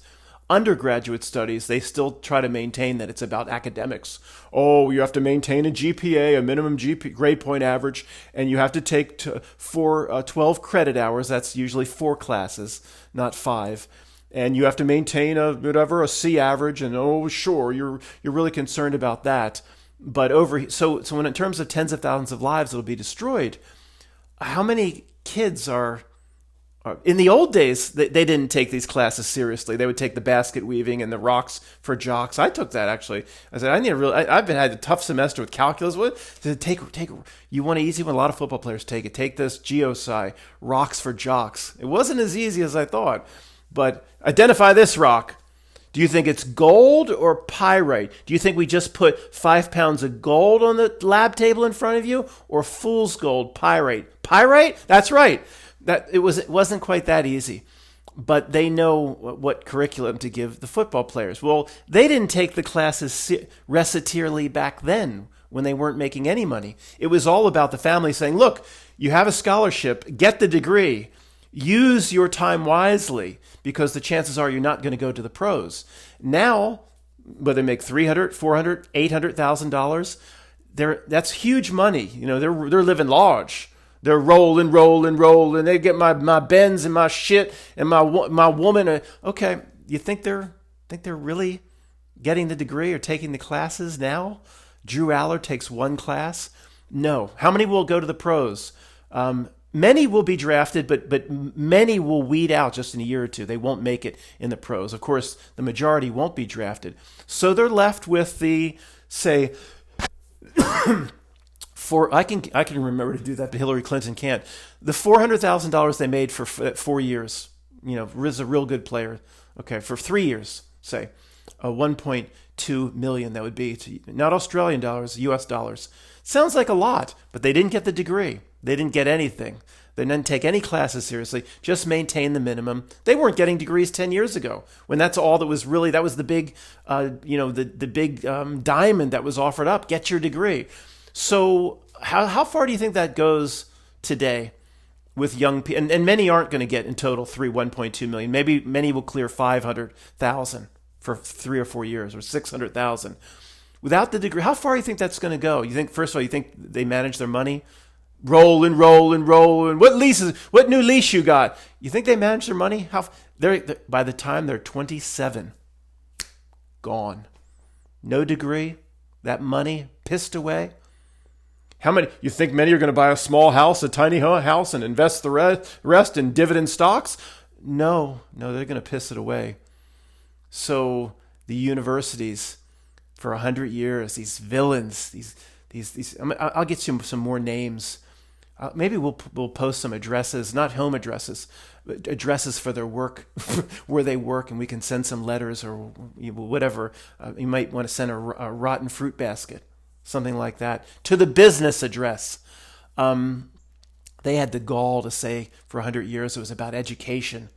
Speaker 1: Undergraduate studies, they still try to maintain that it's about academics. Oh, you have to maintain a GPA, a minimum grade point average, and you have to take 12 credit hours. That's usually 4 classes, not 5. And you have to maintain a C average, and sure, you're really concerned about that. But so when in terms of tens of thousands of lives that'll be destroyed, how many kids are in the old days, they didn't take these classes seriously. They would take the basket weaving and the rocks for jocks. I took that, actually. I said, I've had a tough semester with calculus. You want an easy one? A lot of football players take it. Take this geosci, rocks for jocks. It wasn't as easy as I thought. But identify this rock. Do you think it's gold or pyrite? Do you think we just put 5 pounds of gold on the lab table in front of you, or fool's gold, pyrite? Pyrite? That's right. It wasn't quite that easy. But they know what curriculum to give the football players. Well, they didn't take the classes recitarily back then when they weren't making any money. It was all about the family saying, look, you have a scholarship, get the degree, use your time wisely, because the chances are you're not going to go to the pros. Now, whether they make $300,000, $400,000, $800,000, that's huge money. They're living large. They're rolling. They get my Benz and my shit and my woman. Okay, you think they're really getting the degree or taking the classes now? Drew Allard takes one class. No. How many will go to the pros? Many will be drafted, but many will weed out just in a year or two. They won't make it in the pros. Of course, the majority won't be drafted. So they're left with the, say, I can remember to do that, but Hillary Clinton can't. The $400,000 they made for 4 years, is a real good player. Okay, for 3 years, say, 1.2 million that would be, not Australian dollars, US dollars. Sounds like a lot, but they didn't get the degree. They didn't get anything. They didn't take any classes seriously, just maintain the minimum. They weren't getting degrees 10 years ago, when that's all that was the big, the big diamond that was offered up. Get your degree. So how far do you think that goes today with young people? And many aren't going to get in total 1.2 million. Maybe many will clear 500,000 for 3 or 4 years, or 600,000. Without the degree, how far do you think that's going to go? You think, first of all, you think they manage their money? Rolling. What new lease you got? You think they manage their money? By the time they're 27, gone. No degree, that money pissed away. How many? You think many are going to buy a small house, a tiny house, and invest the rest in dividend stocks? No, they're going to piss it away. So the universities, for 100 years, these villains, these I'll get you some more names. Maybe we'll post some addresses, not home addresses, but addresses for their work, where they work, and we can send some letters or whatever. You might want to send a rotten fruit basket, something like that, to the business address. They had the gall to say for 100 years it was about education,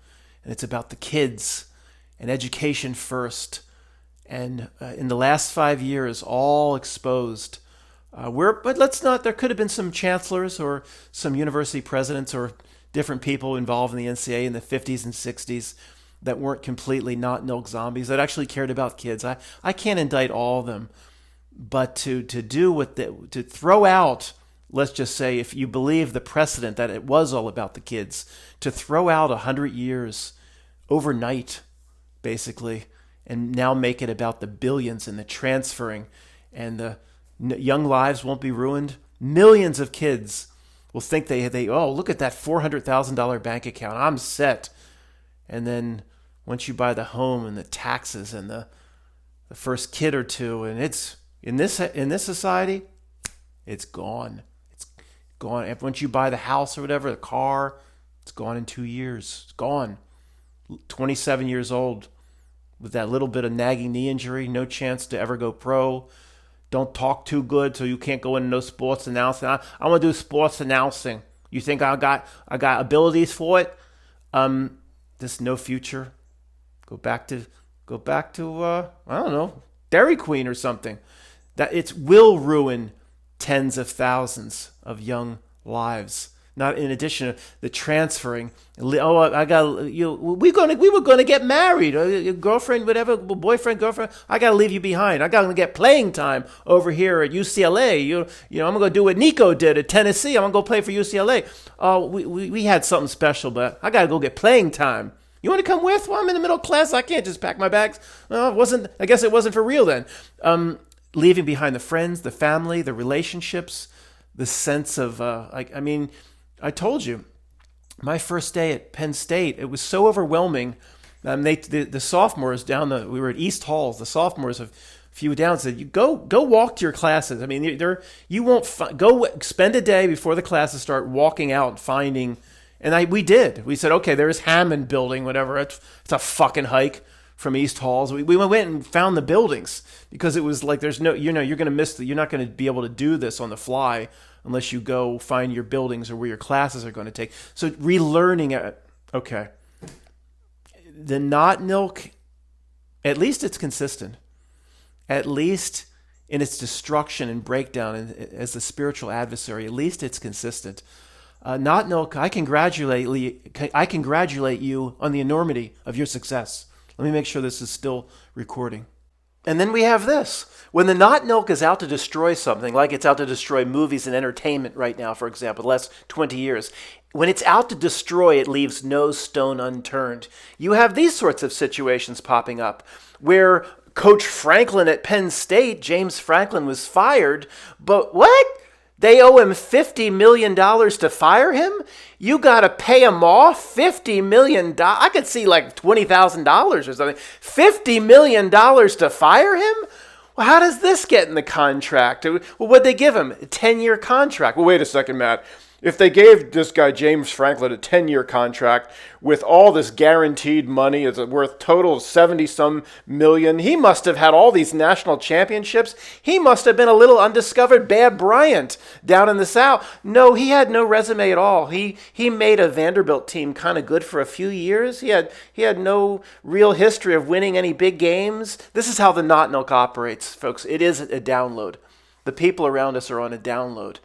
Speaker 1: and it's about the kids, and education first. And in the last 5 years, all exposed But let's not. There could have been some chancellors or some university presidents or different people involved in the NCAA in the 50s and 60s that weren't completely not milk zombies, that actually cared about kids. I can't indict all of them, but to do to throw out, let's just say, if you believe the precedent that it was all about the kids, to throw out 100 years overnight, basically, and now make it about the billions and the transferring, and the young lives won't be ruined. Millions of kids will think they oh, look at that $400,000 bank account, I'm set. And then once you buy the home and the taxes and the first kid or two, and it's in this society, it's gone. It's gone. And once you buy the house or whatever, the car, it's gone in 2 years. It's gone. 27 years old with that little bit of nagging knee injury, no chance to ever go pro. Don't talk too good, so you can't go into no sports announcing. I want to do sports announcing. You think I got abilities for it? There's no future. Go back to I don't know, Dairy Queen or something. That it will ruin tens of thousands of young lives. Not in addition to the transferring. Oh, I got you. We were gonna get married. Your girlfriend, whatever, boyfriend, girlfriend. I gotta leave you behind. I gotta get playing time over here at UCLA. You know, I'm gonna do what Nico did at Tennessee. I'm gonna go play for UCLA. Oh, we had something special, but I gotta go get playing time. You want to come with? Well, I'm in the middle class. I can't just pack my bags. Well, it wasn't. I guess it wasn't for real then. Leaving behind the friends, the family, the relationships, the sense of I told you, my first day at Penn State, it was so overwhelming. The sophomores we were at East Halls. The sophomores, a few down, said, "You go walk to your classes." I mean, you won't go spend a day before the classes start walking out and finding. And we did. We said, okay, there's Hammond Building, whatever. It's a fucking hike from East Halls. We went and found the buildings because it was like there's no, you're going to miss you're not going to be able to do this on the fly unless you go find your buildings or where your classes are going to take. So relearning it. Okay. The not milk, at least it's consistent. At least in its destruction and breakdown as the spiritual adversary, at least it's consistent. Not milk, I congratulate you on the enormity of your success. Let me make sure this is still recording. And then we have this. When the not milk is out to destroy something, like it's out to destroy movies and entertainment right now, for example, the last 20 years, when it's out to destroy, it leaves no stone unturned. You have these sorts of situations popping up where Coach Franklin at Penn State, James Franklin, was fired, but what? They owe him $50 million to fire him? You got to pay him off $50 million. I could see like $20,000 or something. $50 million to fire him? Well, how does this get in the contract? Well, what'd they give him? A 10-year contract. Well, wait a second, Matt. If they gave this guy, James Franklin, a 10-year contract with all this guaranteed money, it's worth total of 70-some million, he must have had all these national championships. He must have been a little undiscovered Bear Bryant down in the South. No, he had no resume at all. He made a Vanderbilt team kind of good for a few years. He had no real history of winning any big games. This is how the not milk operates, folks. It is a download. The people around us are on a download.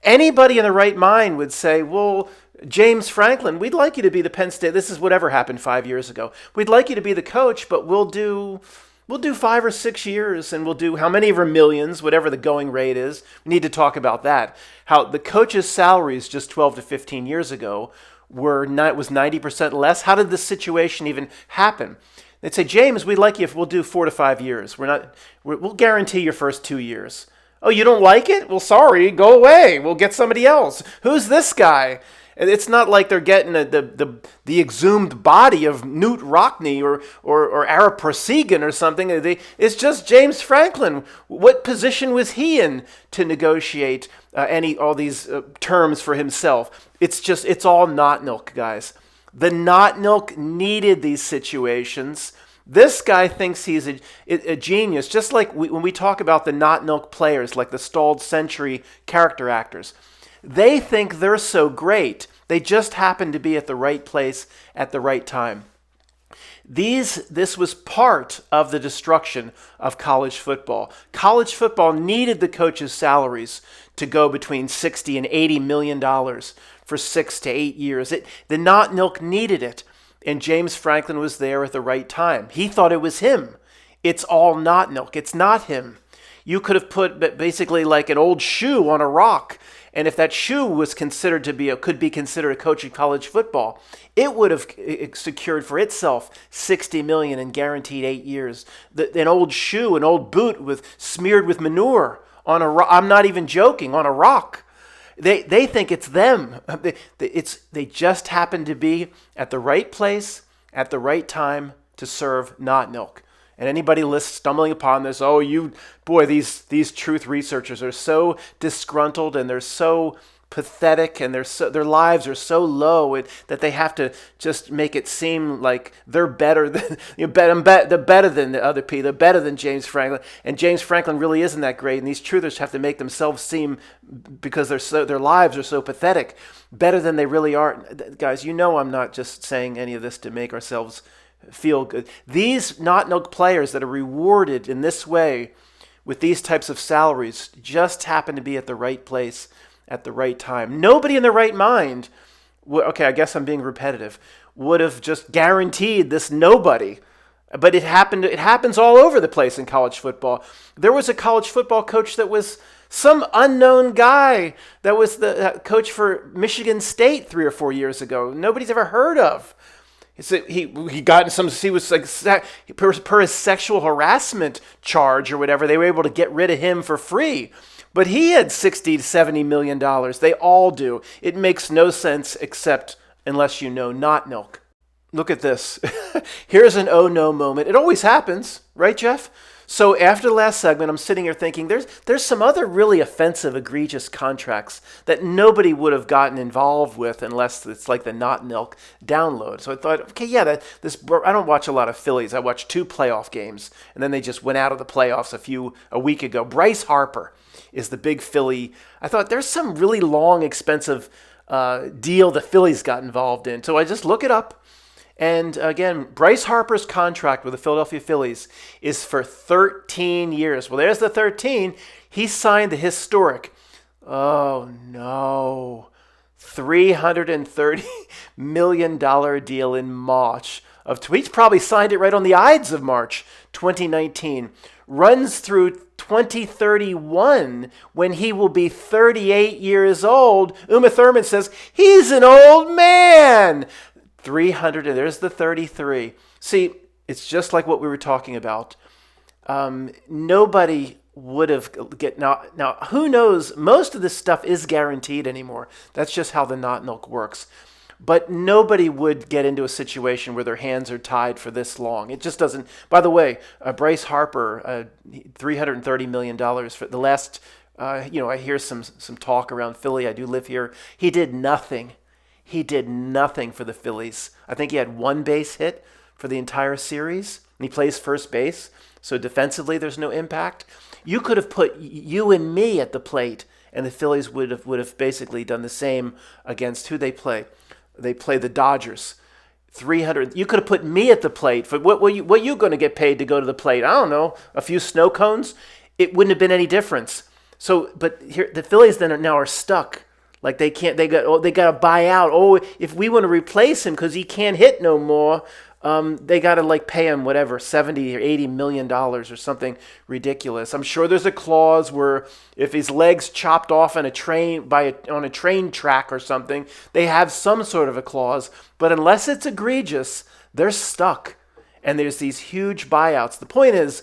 Speaker 1: Anybody in the right mind would say, well, James Franklin, we'd like you to be the Penn State. This is whatever happened 5 years ago. We'd like you to be the coach, but we'll do 5 or 6 years, and we'll do how many ever millions, whatever the going rate is. We need to talk about that. How the coaches' salaries just 12 to 15 years ago was 90% less. How did this situation even happen? They'd say, James, we'd like you if we'll do 4 to 5 years. We'll guarantee your first 2 years. Oh, you don't like it? Well, sorry, go away. We'll get somebody else. Who's this guy? It's not like they're getting the exhumed body of Newt Rockne or Ara Persigan or something. It's just James Franklin. What position was he in to negotiate all these terms for himself? It's all not milk, guys. The not milk needed these situations. This guy thinks he's a genius, just like when we talk about the not milk players, like the stalled century character actors. They think they're so great. They just happen to be at the right place at the right time. This was part of the destruction of college football. College football needed the coaches' salaries to go between 60 and $80 million for 6 to 8 years. The not milk needed it, and James Franklin was there at the right time. He thought it was him. It's all not milk. It's not him. You could have put basically like an old shoe on a rock, and if that shoe was considered could be considered a coach in college football, it would have secured for itself $60 million and guaranteed 8 years. An old shoe, an old boot smeared with manure on a rock. I'm not even joking, on a rock. They think it's them. They just happen to be at the right place at the right time to serve not milk. And anybody stumbling upon this, these truth researchers are so disgruntled and they're so pathetic and their lives are so low that they have to just make it seem like they're better than they're better than the other people. They're better than James Franklin, and James Franklin really isn't that great. And these truthers have to make themselves seem, because their lives are so pathetic, better than they really are. Guys, I'm not just saying any of this to make ourselves feel good. These not milk players that are rewarded in this way with these types of salaries just happen to be at the right place at the right time. Nobody in their right mind, I guess I'm being repetitive, would have just guaranteed this nobody. But it happens all over the place in college football. There was a college football coach that was some unknown guy that was the coach for Michigan State 3 or 4 years ago. Nobody's ever heard of. He got in some, he was like, per his sexual harassment charge or whatever, they were able to get rid of him for free. But he had $60 to $70 million. They all do. It makes no sense except unless you know not milk. Look at this. Here's an oh no moment. It always happens, right, Jeff? So after the last segment, I'm sitting here thinking there's some other really offensive, egregious contracts that nobody would have gotten involved with unless it's like the not milk download. So I thought, okay, yeah, I don't watch a lot of Phillies. I watched 2 playoff games, and then they just went out of the playoffs a week ago. Bryce Harper is the big Philly. I thought there's some really long, expensive deal the Phillies got involved in. So I just look it up. And again, Bryce Harper's contract with the Philadelphia Phillies is for 13 years. Well, there's the 13. He signed the historic, $330 million deal in March of, he's probably signed it right on the Ides of March 2019. Runs through 2031 when he will be 38 years old. Uma Thurman says, he's an old man. 300, and there's the 33. See, it's just like what we were talking about. Nobody would have now who knows, most of this stuff is guaranteed anymore. That's just how the not milk works. But nobody would get into a situation where their hands are tied for this long. It just doesn't. By the way, Bryce Harper, $330 million for the last, I hear some talk around Philly. I do live here. He did nothing. He did nothing for the Phillies. I think he had 1 base hit for the entire series, and he plays first base, so defensively there's no impact. You could have put you and me at the plate, and the Phillies would have basically done the same against who they play. They play the Dodgers. 300. You could have put me at the plate. For what you going to get paid to go to the plate? I don't know, a few snow cones. It wouldn't have been any difference. So, but here the Phillies now are stuck. Like they can't, they got to buy out. Oh, if we want to replace him because he can't hit no more, they got to pay him whatever, $70 or $80 million or something ridiculous. I'm sure there's a clause where if his legs chopped off on a train on a train track or something, they have some sort of a clause. But unless it's egregious, they're stuck. And there's these huge buyouts. The point is,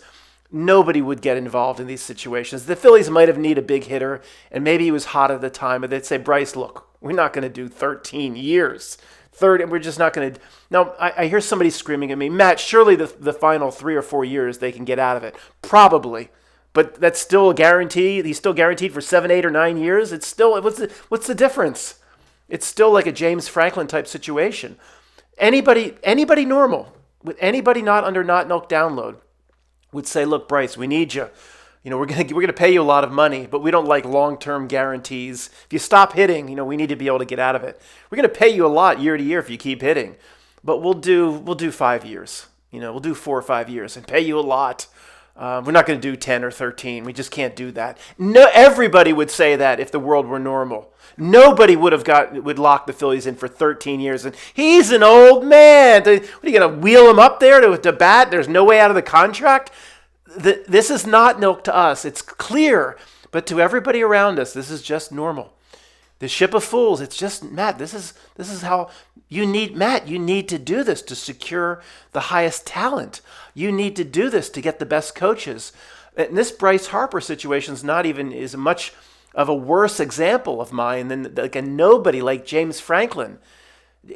Speaker 1: nobody would get involved in these situations. The Phillies might have needed a big hitter, and maybe he was hot at the time, but they'd say, Bryce, look, we're not going to do 13 years. We're just not going to. Now, I hear somebody screaming at me, Matt, surely the final 3 or 4 years they can get out of it. Probably. But that's still a guarantee. He's still guaranteed for 7, 8, or 9 years. It's still, what's the difference? It's still like a James Franklin type situation. Anybody normal, with anybody not under not milk download, would say, look, Bryce, we need you. We're gonna pay you a lot of money, but we don't like long-term guarantees. If you stop hitting, we need to be able to get out of it. We're gonna pay you a lot year to year if you keep hitting, but we'll do 5 years. We'll do 4 or 5 years and pay you a lot. We're not going to do 10 or 13. We just can't do that. No, everybody would say that if the world were normal. Nobody would lock the Phillies in for 13 years. And he's an old man. What are you going to wheel him up there to bat? There's no way out of the contract. This is not milk to us. It's clear. But to everybody around us, this is just normal. The ship of fools, it's just, Matt, this is how you need to do this to secure the highest talent. You need to do this to get the best coaches. And this Bryce Harper situation is much of a worse example of mine than like a nobody like James Franklin.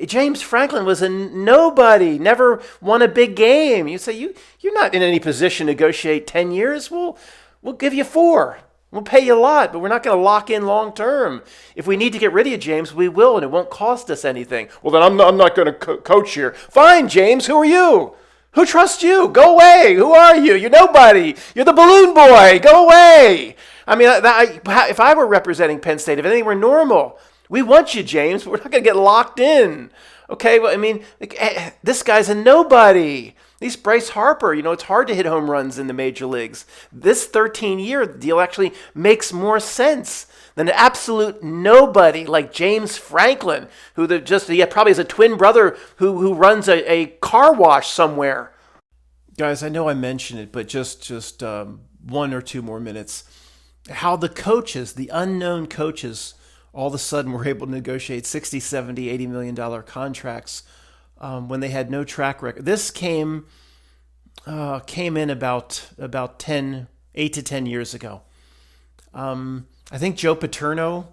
Speaker 1: James Franklin was a nobody, never won a big game. You say, you're not in any position to negotiate 10 years. We'll give you 4. We'll pay you a lot, but we're not going to lock in long term. If we need to get rid of you, James, we will, and it won't cost us anything. Well, then I'm not going to coach here. Fine, James, who are you? Who trusts you? Go away. Who are you? You're nobody. You're the balloon boy. Go away. I mean, if I were representing Penn State, if anything were normal, we want you, James, but we're not going to get locked in. Okay, well, I mean, this guy's a nobody. At least Bryce Harper, it's hard to hit home runs in the major leagues. This 13-year deal actually makes more sense than an absolute nobody like James Franklin, who he probably has a twin brother who runs a car wash somewhere. Guys, I know I mentioned it, but just 1 or 2 more minutes. How the coaches, the unknown coaches, all of a sudden were able to negotiate $60, $70, $80 million contracts when they had no track record. This came in about 8 to 10 years ago. I think Joe Paterno,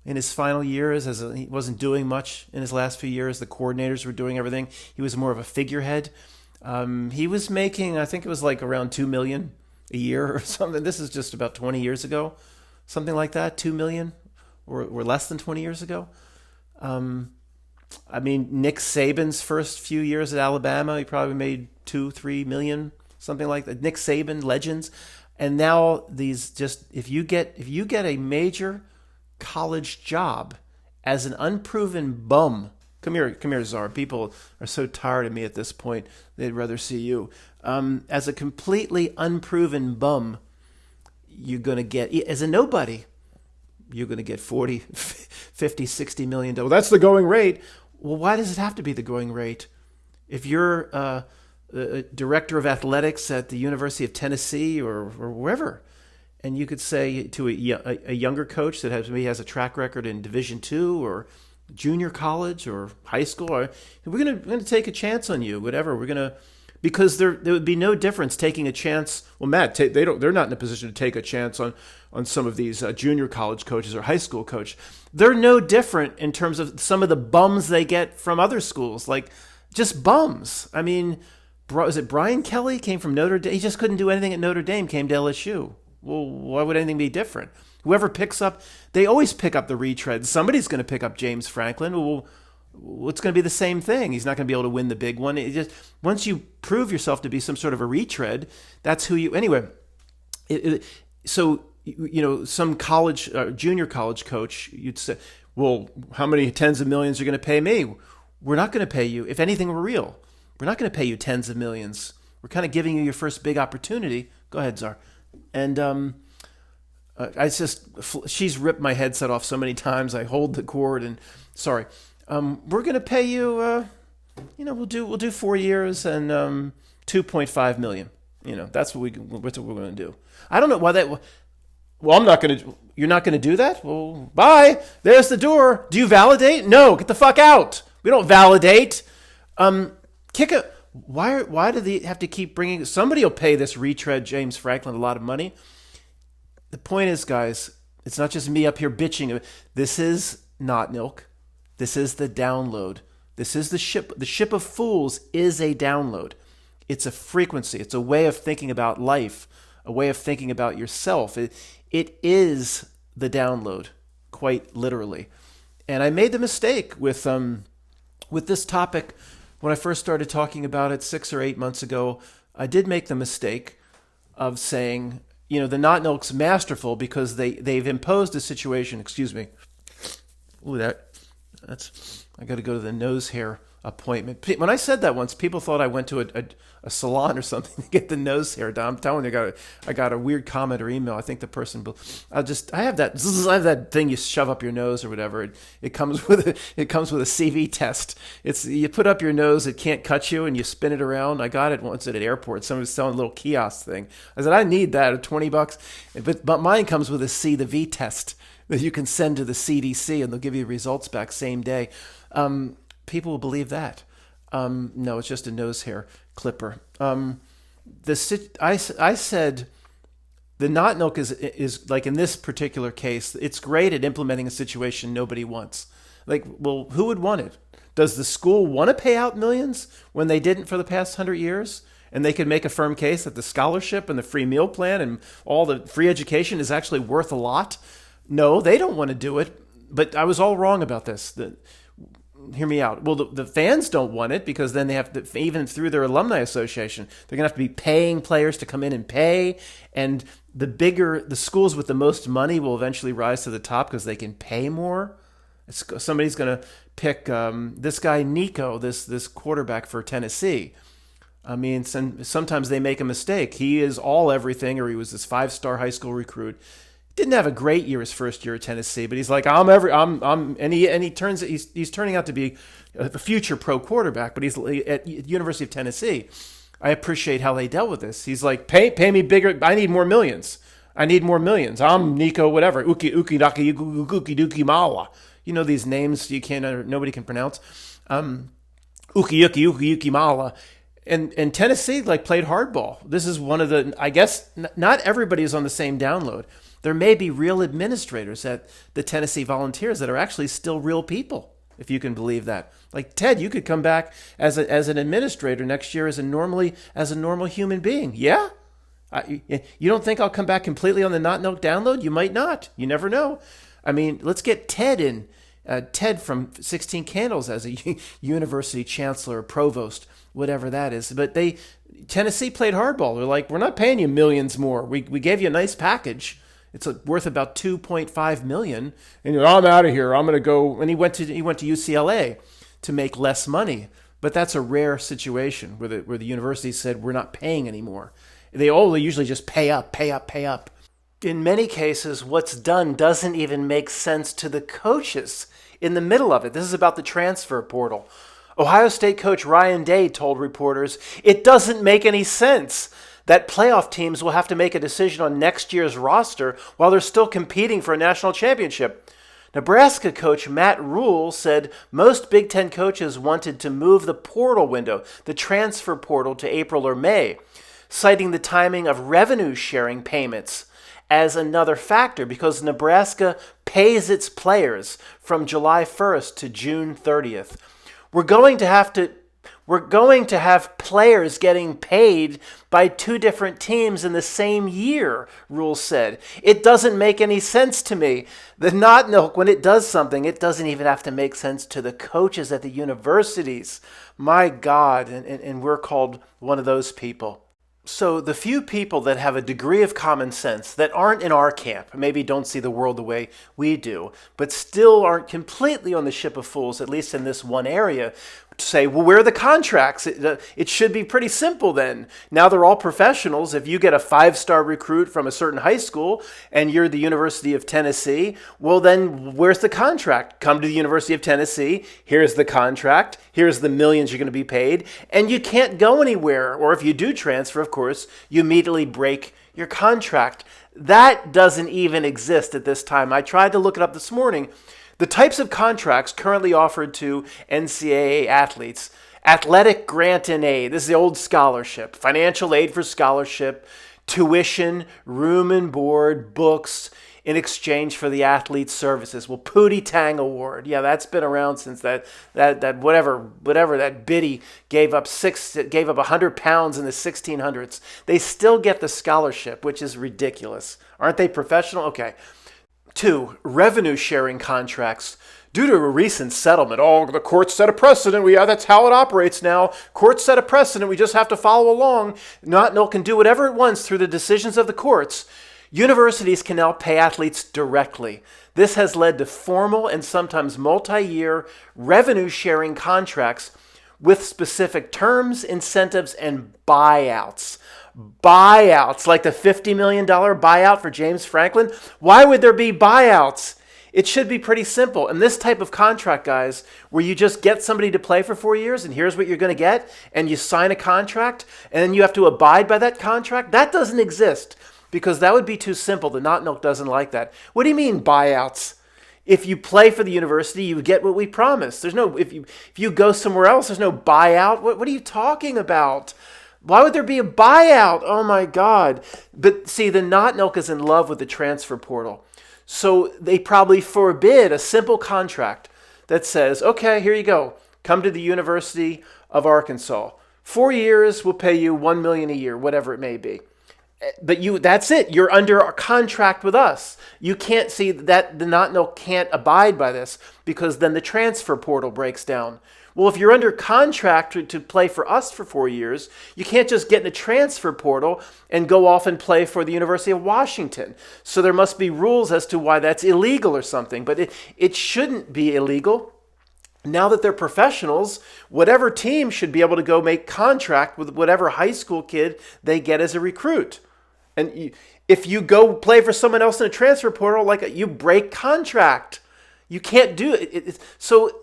Speaker 1: in his final years, he wasn't doing much in his last few years. The coordinators were doing everything. He was more of a figurehead. He was making, I think it was like around $2 million a year or something. This is just about 20 years ago, something like that, $2 million or less than 20 years ago. I mean, Nick Saban's first few years at Alabama, he probably made $2-3 million, something like that. Nick Saban, legends. And now if you get a major college job as an unproven bum, come here, Czar. People are so tired of me at this point, they'd rather see you. As a completely unproven bum, you're going to get, as a nobody, you're going to get 40, 50, 60 million. Well, that's the going rate. Well, why does it have to be the going rate? If you're a director of athletics at the University of Tennessee or wherever, and you could say to a younger coach that has a track record in Division II or junior college or high school, we're going to take a chance on you, whatever. Because there would be no difference taking a chance. Well, Matt, they're not in a position to take a chance on some of these junior college coaches or high school coach. They're no different in terms of some of the bums they get from other schools, like just bums. I mean, is it Brian Kelly came from Notre Dame? He just couldn't do anything at Notre Dame, came to LSU. Well, why would anything be different? Whoever picks up, they always pick up the retread. Somebody's going to pick up James Franklin. Well, it's going to be the same thing. He's not going to be able to win the big one. Once you prove yourself to be some sort of a retread, that's who you. Anyway, so some college, junior college coach, you'd say, well, how many tens of millions are going to pay me? We're not going to pay you. If anything were real, we're not going to pay you tens of millions. We're kind of giving you your first big opportunity. Go ahead, Czar. And she's ripped my headset off so many times. I hold the cord and sorry. We're going to pay you, we'll do 4 years and $2.5 million. That's what we're going to do. I don't know why that. Well, I'm not going to. You're not going to do that? Well, bye. There's the door. Do you validate? No. Get the fuck out. We don't validate. Kick it. Why do they have to keep bringing? Somebody will pay this retread James Franklin a lot of money. The point is, guys, it's not just me up here bitching. This is not milk. This is the download. This is the ship. The ship of fools is a download. It's a frequency. It's a way of thinking about life, a way of thinking about yourself. It is the download, quite literally. And I made the mistake with this topic when I first started talking about it 6 or 8 months ago. I did make the mistake of saying, the not milk's masterful because they've imposed a situation. Excuse me. Ooh, that's. I got to go to the nose hair appointment. When I said that once, people thought I went to a salon or something to get the nose hair done. I'm telling you, I got a weird comment or email. I think the person, I have that thing you shove up your nose or whatever. It comes with a CV test. You put up your nose, it can't cut you, and you spin it around. I got it once at an airport. Someone was selling a little kiosk thing. I said, I need that at $20, but mine comes with the V test that you can send to the CDC and they'll give you results back same day. People will believe that. No, it's just a nose hair clipper. I said the not milk is like in this particular case, it's great at implementing a situation nobody wants. Like, well, who would want it? Does the school want to pay out millions when they didn't for the past 100 years? And they could make a firm case that the scholarship and the free meal plan and all the free education is actually worth a lot? No, they don't want to do it. But I was all wrong about this. Hear me out. Well, the fans don't want it because then they have to, even through their alumni association, they're going to have to be paying players to come in and pay. And the schools with the most money will eventually rise to the top because they can pay more. Somebody's going to pick this guy, Nico, this quarterback for Tennessee. I mean, sometimes they make a mistake. He is all everything, or he was this 5-star high school recruit. Didn't have a great year his first year at Tennessee, but he's like, he's turning out to be a future pro quarterback, but he's at University of Tennessee. I appreciate how they dealt with this. He's like, pay me bigger. I need more millions. I'm Nico, whatever. Uki Daki Uki Duki Mala. You know these names nobody can pronounce. Uki Mala. And Tennessee played hardball. This is one of the, I guess, not everybody is on the same download. There may be real administrators at the Tennessee Volunteers that are actually still real people, if you can believe that. Like Ted, you could come back as an administrator next year as a normal human being. Yeah? You don't think I'll come back completely on the not milk download? You might not. You never know. I mean, let's get Ted in. Ted from 16 Candles as a university chancellor or provost, whatever that is. But Tennessee played hardball. They're like, we're not paying you millions more. We gave you a nice package. It's worth about $2.5 million. And I'm out of here. I'm going to go. And he went to UCLA to make less money. But that's a rare situation where the university said we're not paying anymore. They usually just pay up. In many cases, what's done doesn't even make sense to the coaches in the middle of it. This is about the transfer portal. Ohio State coach Ryan Day told reporters, it doesn't make any sense that playoff teams will have to make a decision on next year's roster while they're still competing for a national championship. Nebraska coach Matt Rule said most Big Ten coaches wanted to move the portal window, the transfer portal, to April or May, citing the timing of revenue sharing payments as another factor because Nebraska pays its players from July 1st to June 30th. We're going to have players getting paid by two different teams in the same year, Rule said. It doesn't make any sense to me. The not milk, when it does something, it doesn't even have to make sense to the coaches at the universities. My God, and we're called one of those people. So the few people that have a degree of common sense that aren't in our camp, maybe don't see the world the way we do, but still aren't completely on the ship of fools, at least in this one area, say, well, where are the contracts? It should be pretty simple then. Now they're all professionals. If you get a 5-star recruit from a certain high school and you're the University of Tennessee, well then where's the contract? Come to the University of Tennessee. Here's the contract. Here's the millions you're going to be paid. And you can't go anywhere. Or if you do transfer, of course, you immediately break your contract. That doesn't even exist at this time. I tried to look it up this morning. The types of contracts currently offered to NCAA athletes: athletic grant and aid, this is the old scholarship, financial aid for scholarship, tuition, room and board, books in exchange for the athlete's services. Well, Pootie Tang Award, yeah, that's been around since that whatever that biddy gave up 100 pounds in the 1600s. They still get the scholarship, which is ridiculous. Aren't they professional? Okay. 2, revenue sharing contracts. Due to a recent settlement, the courts set a precedent. That's how it operates now. Courts set a precedent. We just have to follow along. Not milk can do whatever it wants through the decisions of the courts. Universities can now pay athletes directly. This has led to formal and sometimes multi-year revenue sharing contracts with specific terms, incentives, and buyouts. Buyouts, like the $50 million buyout for James Franklin. Why would there be buyouts? It should be pretty simple. And this type of contract, guys, where you just get somebody to play for 4 years and here's what you're going to get, and you sign a contract, and then you have to abide by that contract, that doesn't exist because that would be too simple. The Not Milk doesn't like that. What do you mean buyouts? If you play for the university, you get what we promised. There's no, if you go somewhere else, there's no buyout. What are you talking about? Why would there be a buyout? Oh my God. But see, the Not Milk is in love with the transfer portal. So they probably forbid a simple contract that says, okay, here you go. Come to the University of Arkansas. 4 years, we'll pay you $1 million a year, whatever it may be. But that's it. You're under a contract with us. You can't see that the Not Milk can't abide by this because then the transfer portal breaks down. Well, if you're under contract to play for us for 4 years, you can't just get in a transfer portal and go off and play for the University of Washington. So there must be rules as to why that's illegal or something. But it shouldn't be illegal. Now that they're professionals, whatever team should be able to go make contract with whatever high school kid they get as a recruit. And if you go play for someone else in a transfer portal, you break contract. You can't do it. So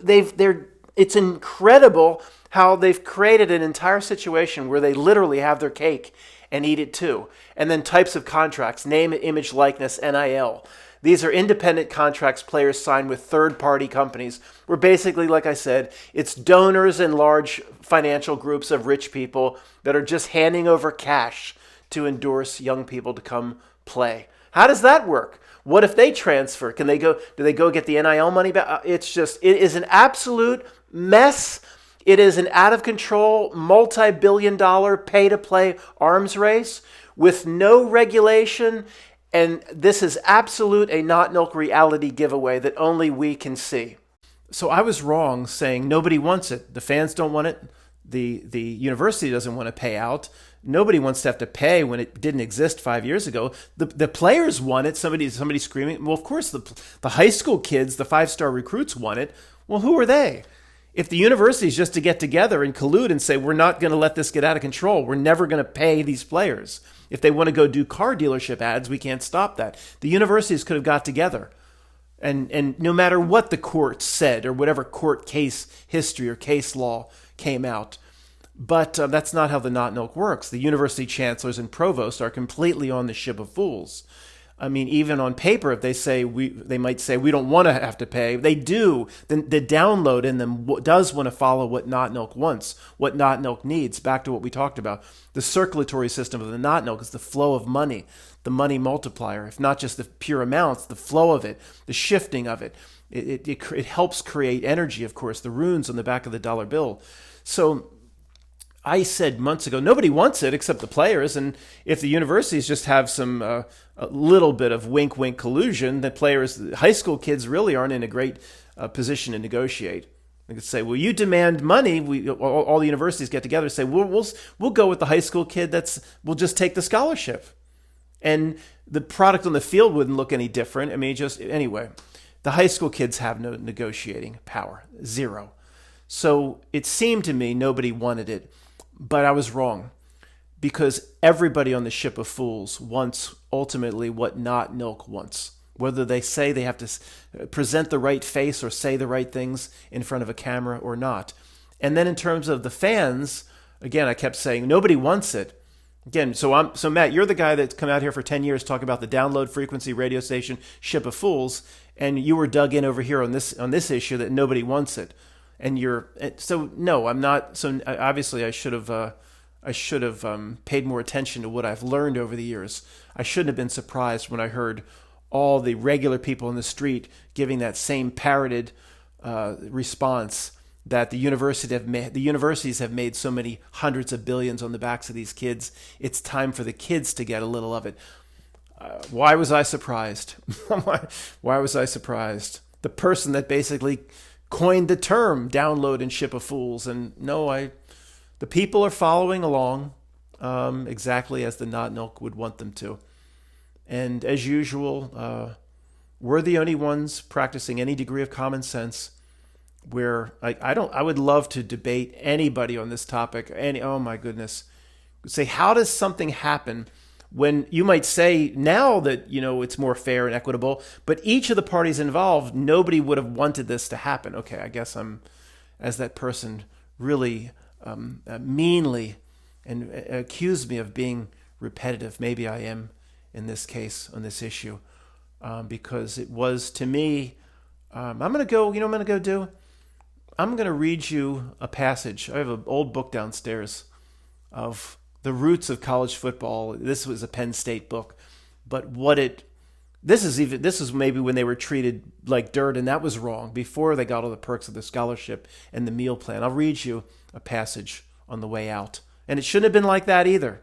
Speaker 1: it's incredible how they've created an entire situation where they literally have their cake and eat it too. And then types of contracts, name, image, likeness, NIL. These are independent contracts players sign with third-party companies where basically, like I said, it's donors and large financial groups of rich people that are just handing over cash to endorse young people to come play. How does that work? What if they transfer? Do they go get the NIL money back? It is an absolute mess. It is an out-of-control, multi-billion-dollar pay-to-play arms race with no regulation. And this is absolute a Not Milk reality giveaway that only we can see. So I was wrong saying nobody wants it. The fans don't want it. The university doesn't want to pay out. Nobody wants to have to pay when it didn't exist 5 years ago. The players want it. Somebody screaming. Well, of course, the high school kids, the 5-star recruits want it. Well, who are they? If the university is just to get together and collude and say, we're not going to let this get out of control, we're never going to pay these players. If they want to go do car dealership ads, we can't stop that. The universities could have got together. And no matter what the court said or whatever court case history or case law came out. But that's not how the Not Milk works. The university chancellors and provosts are completely on the ship of fools. I mean, even on paper, if they might say we don't want to have to pay. They do. Then the download in them does want to follow what Not Milk wants, what Not Milk needs. Back to what we talked about, the circulatory system of the Not Milk is the flow of money, the money multiplier. If not just the pure amounts, the flow of it, the shifting of it. It helps create energy. Of course, the runes on the back of the dollar bill. So I said months ago, nobody wants it except the players. And if the universities just have some a little bit of wink collusion, the players, the high school kids really aren't in a great position to negotiate. They could say, well, you demand money. All the universities get together and say, we'll go with the high school kid. We'll just take the scholarship. And the product on the field wouldn't look any different. I mean, anyway, the high school kids have no negotiating power, zero. So it seemed to me nobody wanted it. But I was wrong, because everybody on the ship of fools wants ultimately what Not Milk wants. Whether they say they have to present the right face or say the right things in front of a camera or not. And then in terms of the fans, again, I kept saying nobody wants it. Again, so Matt, you're the guy that's come out here for 10 years talking about the download frequency radio station ship of fools, and you were dug in over here on this issue that nobody wants it. And no, I'm not. So obviously, I should have paid more attention to what I've learned over the years. I shouldn't have been surprised when I heard all the regular people in the street giving that same parroted response that the universities have made so many hundreds of billions on the backs of these kids. It's time for the kids to get a little of it. Why was I surprised? Why was I surprised? The person that basically coined the term download and ship of fools. And no, the people are following along exactly as the Not Milk would want them to. And as usual, we're the only ones practicing any degree of common sense. where I would love to debate anybody on this topic. Oh my goodness. Say, how does something happen when you might say now that, it's more fair and equitable, but each of the parties involved, nobody would have wanted this to happen. Okay, I guess I'm, as that person really meanly and accused me of being repetitive. Maybe I am in this case on this issue, because it was, to me, I'm going to go, I'm going to go do? I'm going to read you a passage. I have an old book downstairs of the roots of college football. This was a Penn State book, but this is maybe when they were treated like dirt, and that was wrong, before they got all the perks of the scholarship and the meal plan. I'll read you a passage on the way out. And it shouldn't have been like that either.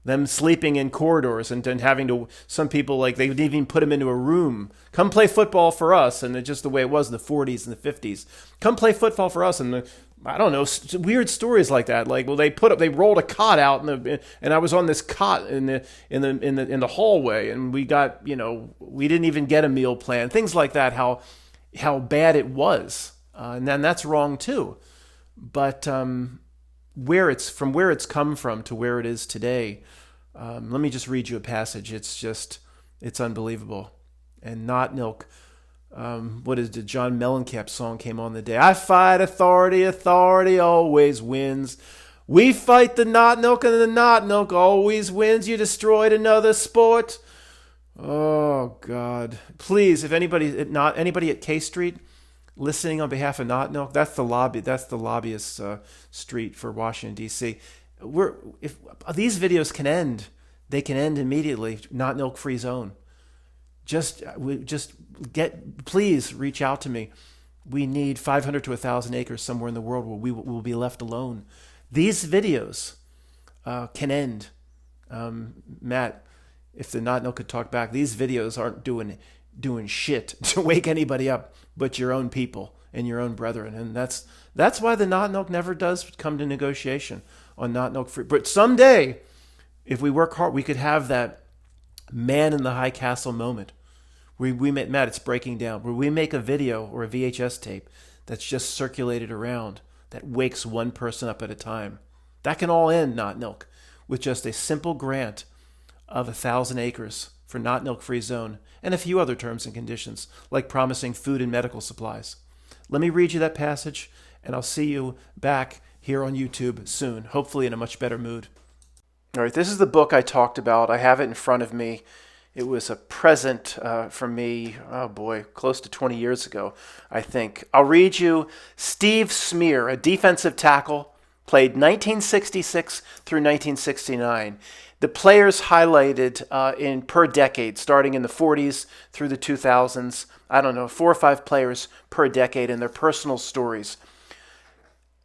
Speaker 1: Them sleeping in corridors and having to, some people, like, they would even put them into a room. Come play football for us. And it's just the way it was in the 40s and the 50s. Come play football for us. And I don't know, weird stories like that. Like, well, they rolled a cot out, and I was on this cot in the hallway, and we got, we didn't even get a meal plan. Things like that. How bad it was, and then that's wrong too. But where it's come from to where it is today. Let me just read you a passage. It's unbelievable. And Not Milk. What is the John Mellencamp song came on the day? I fight authority, authority always wins. We fight the Not Milk, and the Not Milk always wins. You destroyed another sport. Oh God! Please, if anybody at K Street listening on behalf of Not Milk, that's the lobby. That's the lobbyist street for Washington D.C. If these videos can end, they can end immediately. Not Milk free zone. Please reach out to me. We need 500 to 1,000 acres somewhere in the world where we will be left alone. These videos can end. Matt, if the Not Milk could talk back, these videos aren't doing shit to wake anybody up but your own people and your own brethren. And that's why the Not Milk never does come to negotiation on Not Milk free. But someday, if we work hard, we could have that man in the high castle moment. Matt, it's breaking down. Where we make a video or a VHS tape that's just circulated around, that wakes one person up at a time. That can all end, Not Milk, with just a simple grant of 1,000 acres for Not Milk free zone and a few other terms and conditions, like promising food and medical supplies. Let me read you that passage, and I'll see you back here on YouTube soon, hopefully in a much better mood. All right, this is the book I talked about. I have it in front of me. It was a present from me, oh boy, close to 20 years ago, I think. I'll read you Steve Smear, a defensive tackle, played 1966 through 1969. The players highlighted in per decade, starting in the 40s through the 2000s. I don't know, 4 or 5 players per decade and their personal stories.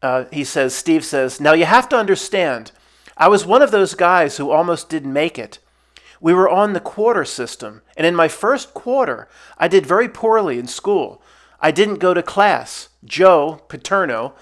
Speaker 1: Steve says, now you have to understand, I was one of those guys who almost didn't make it. We were on the quarter system, and in my first quarter, I did very poorly in school. I didn't go to class. Joe Paterno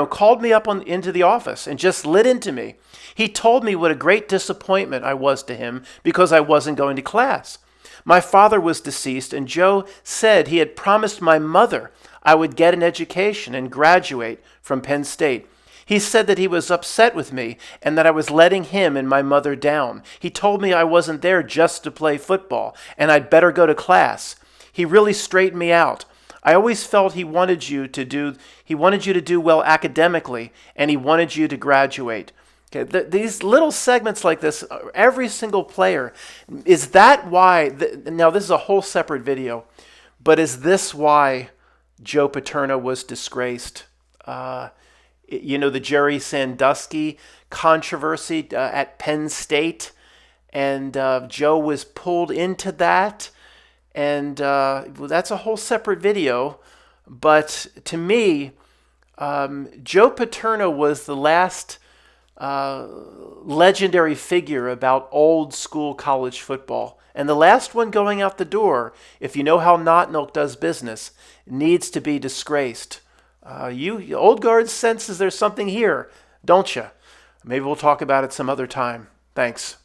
Speaker 1: called me up into the office and just lit into me. He told me what a great disappointment I was to him because I wasn't going to class. My father was deceased, and Joe said he had promised my mother I would get an education and graduate from Penn State. He said that he was upset with me and that I was letting him and my mother down. He told me I wasn't there just to play football and I'd better go to class. He really straightened me out. I always felt he wanted you to do well academically, and he wanted you to graduate. Okay, these little segments like this, every single player, is that why? Now this is a whole separate video, but is this why Joe Paterno was disgraced? The Jerry Sandusky controversy at Penn State, and Joe was pulled into that, and that's a whole separate video. But to me, Joe Paterno was the last legendary figure about old school college football. And the last one going out the door, if you know how Not Milk does business, needs to be disgraced. You old guard senses there's something here, don't you? Maybe we'll talk about it some other time. Thanks.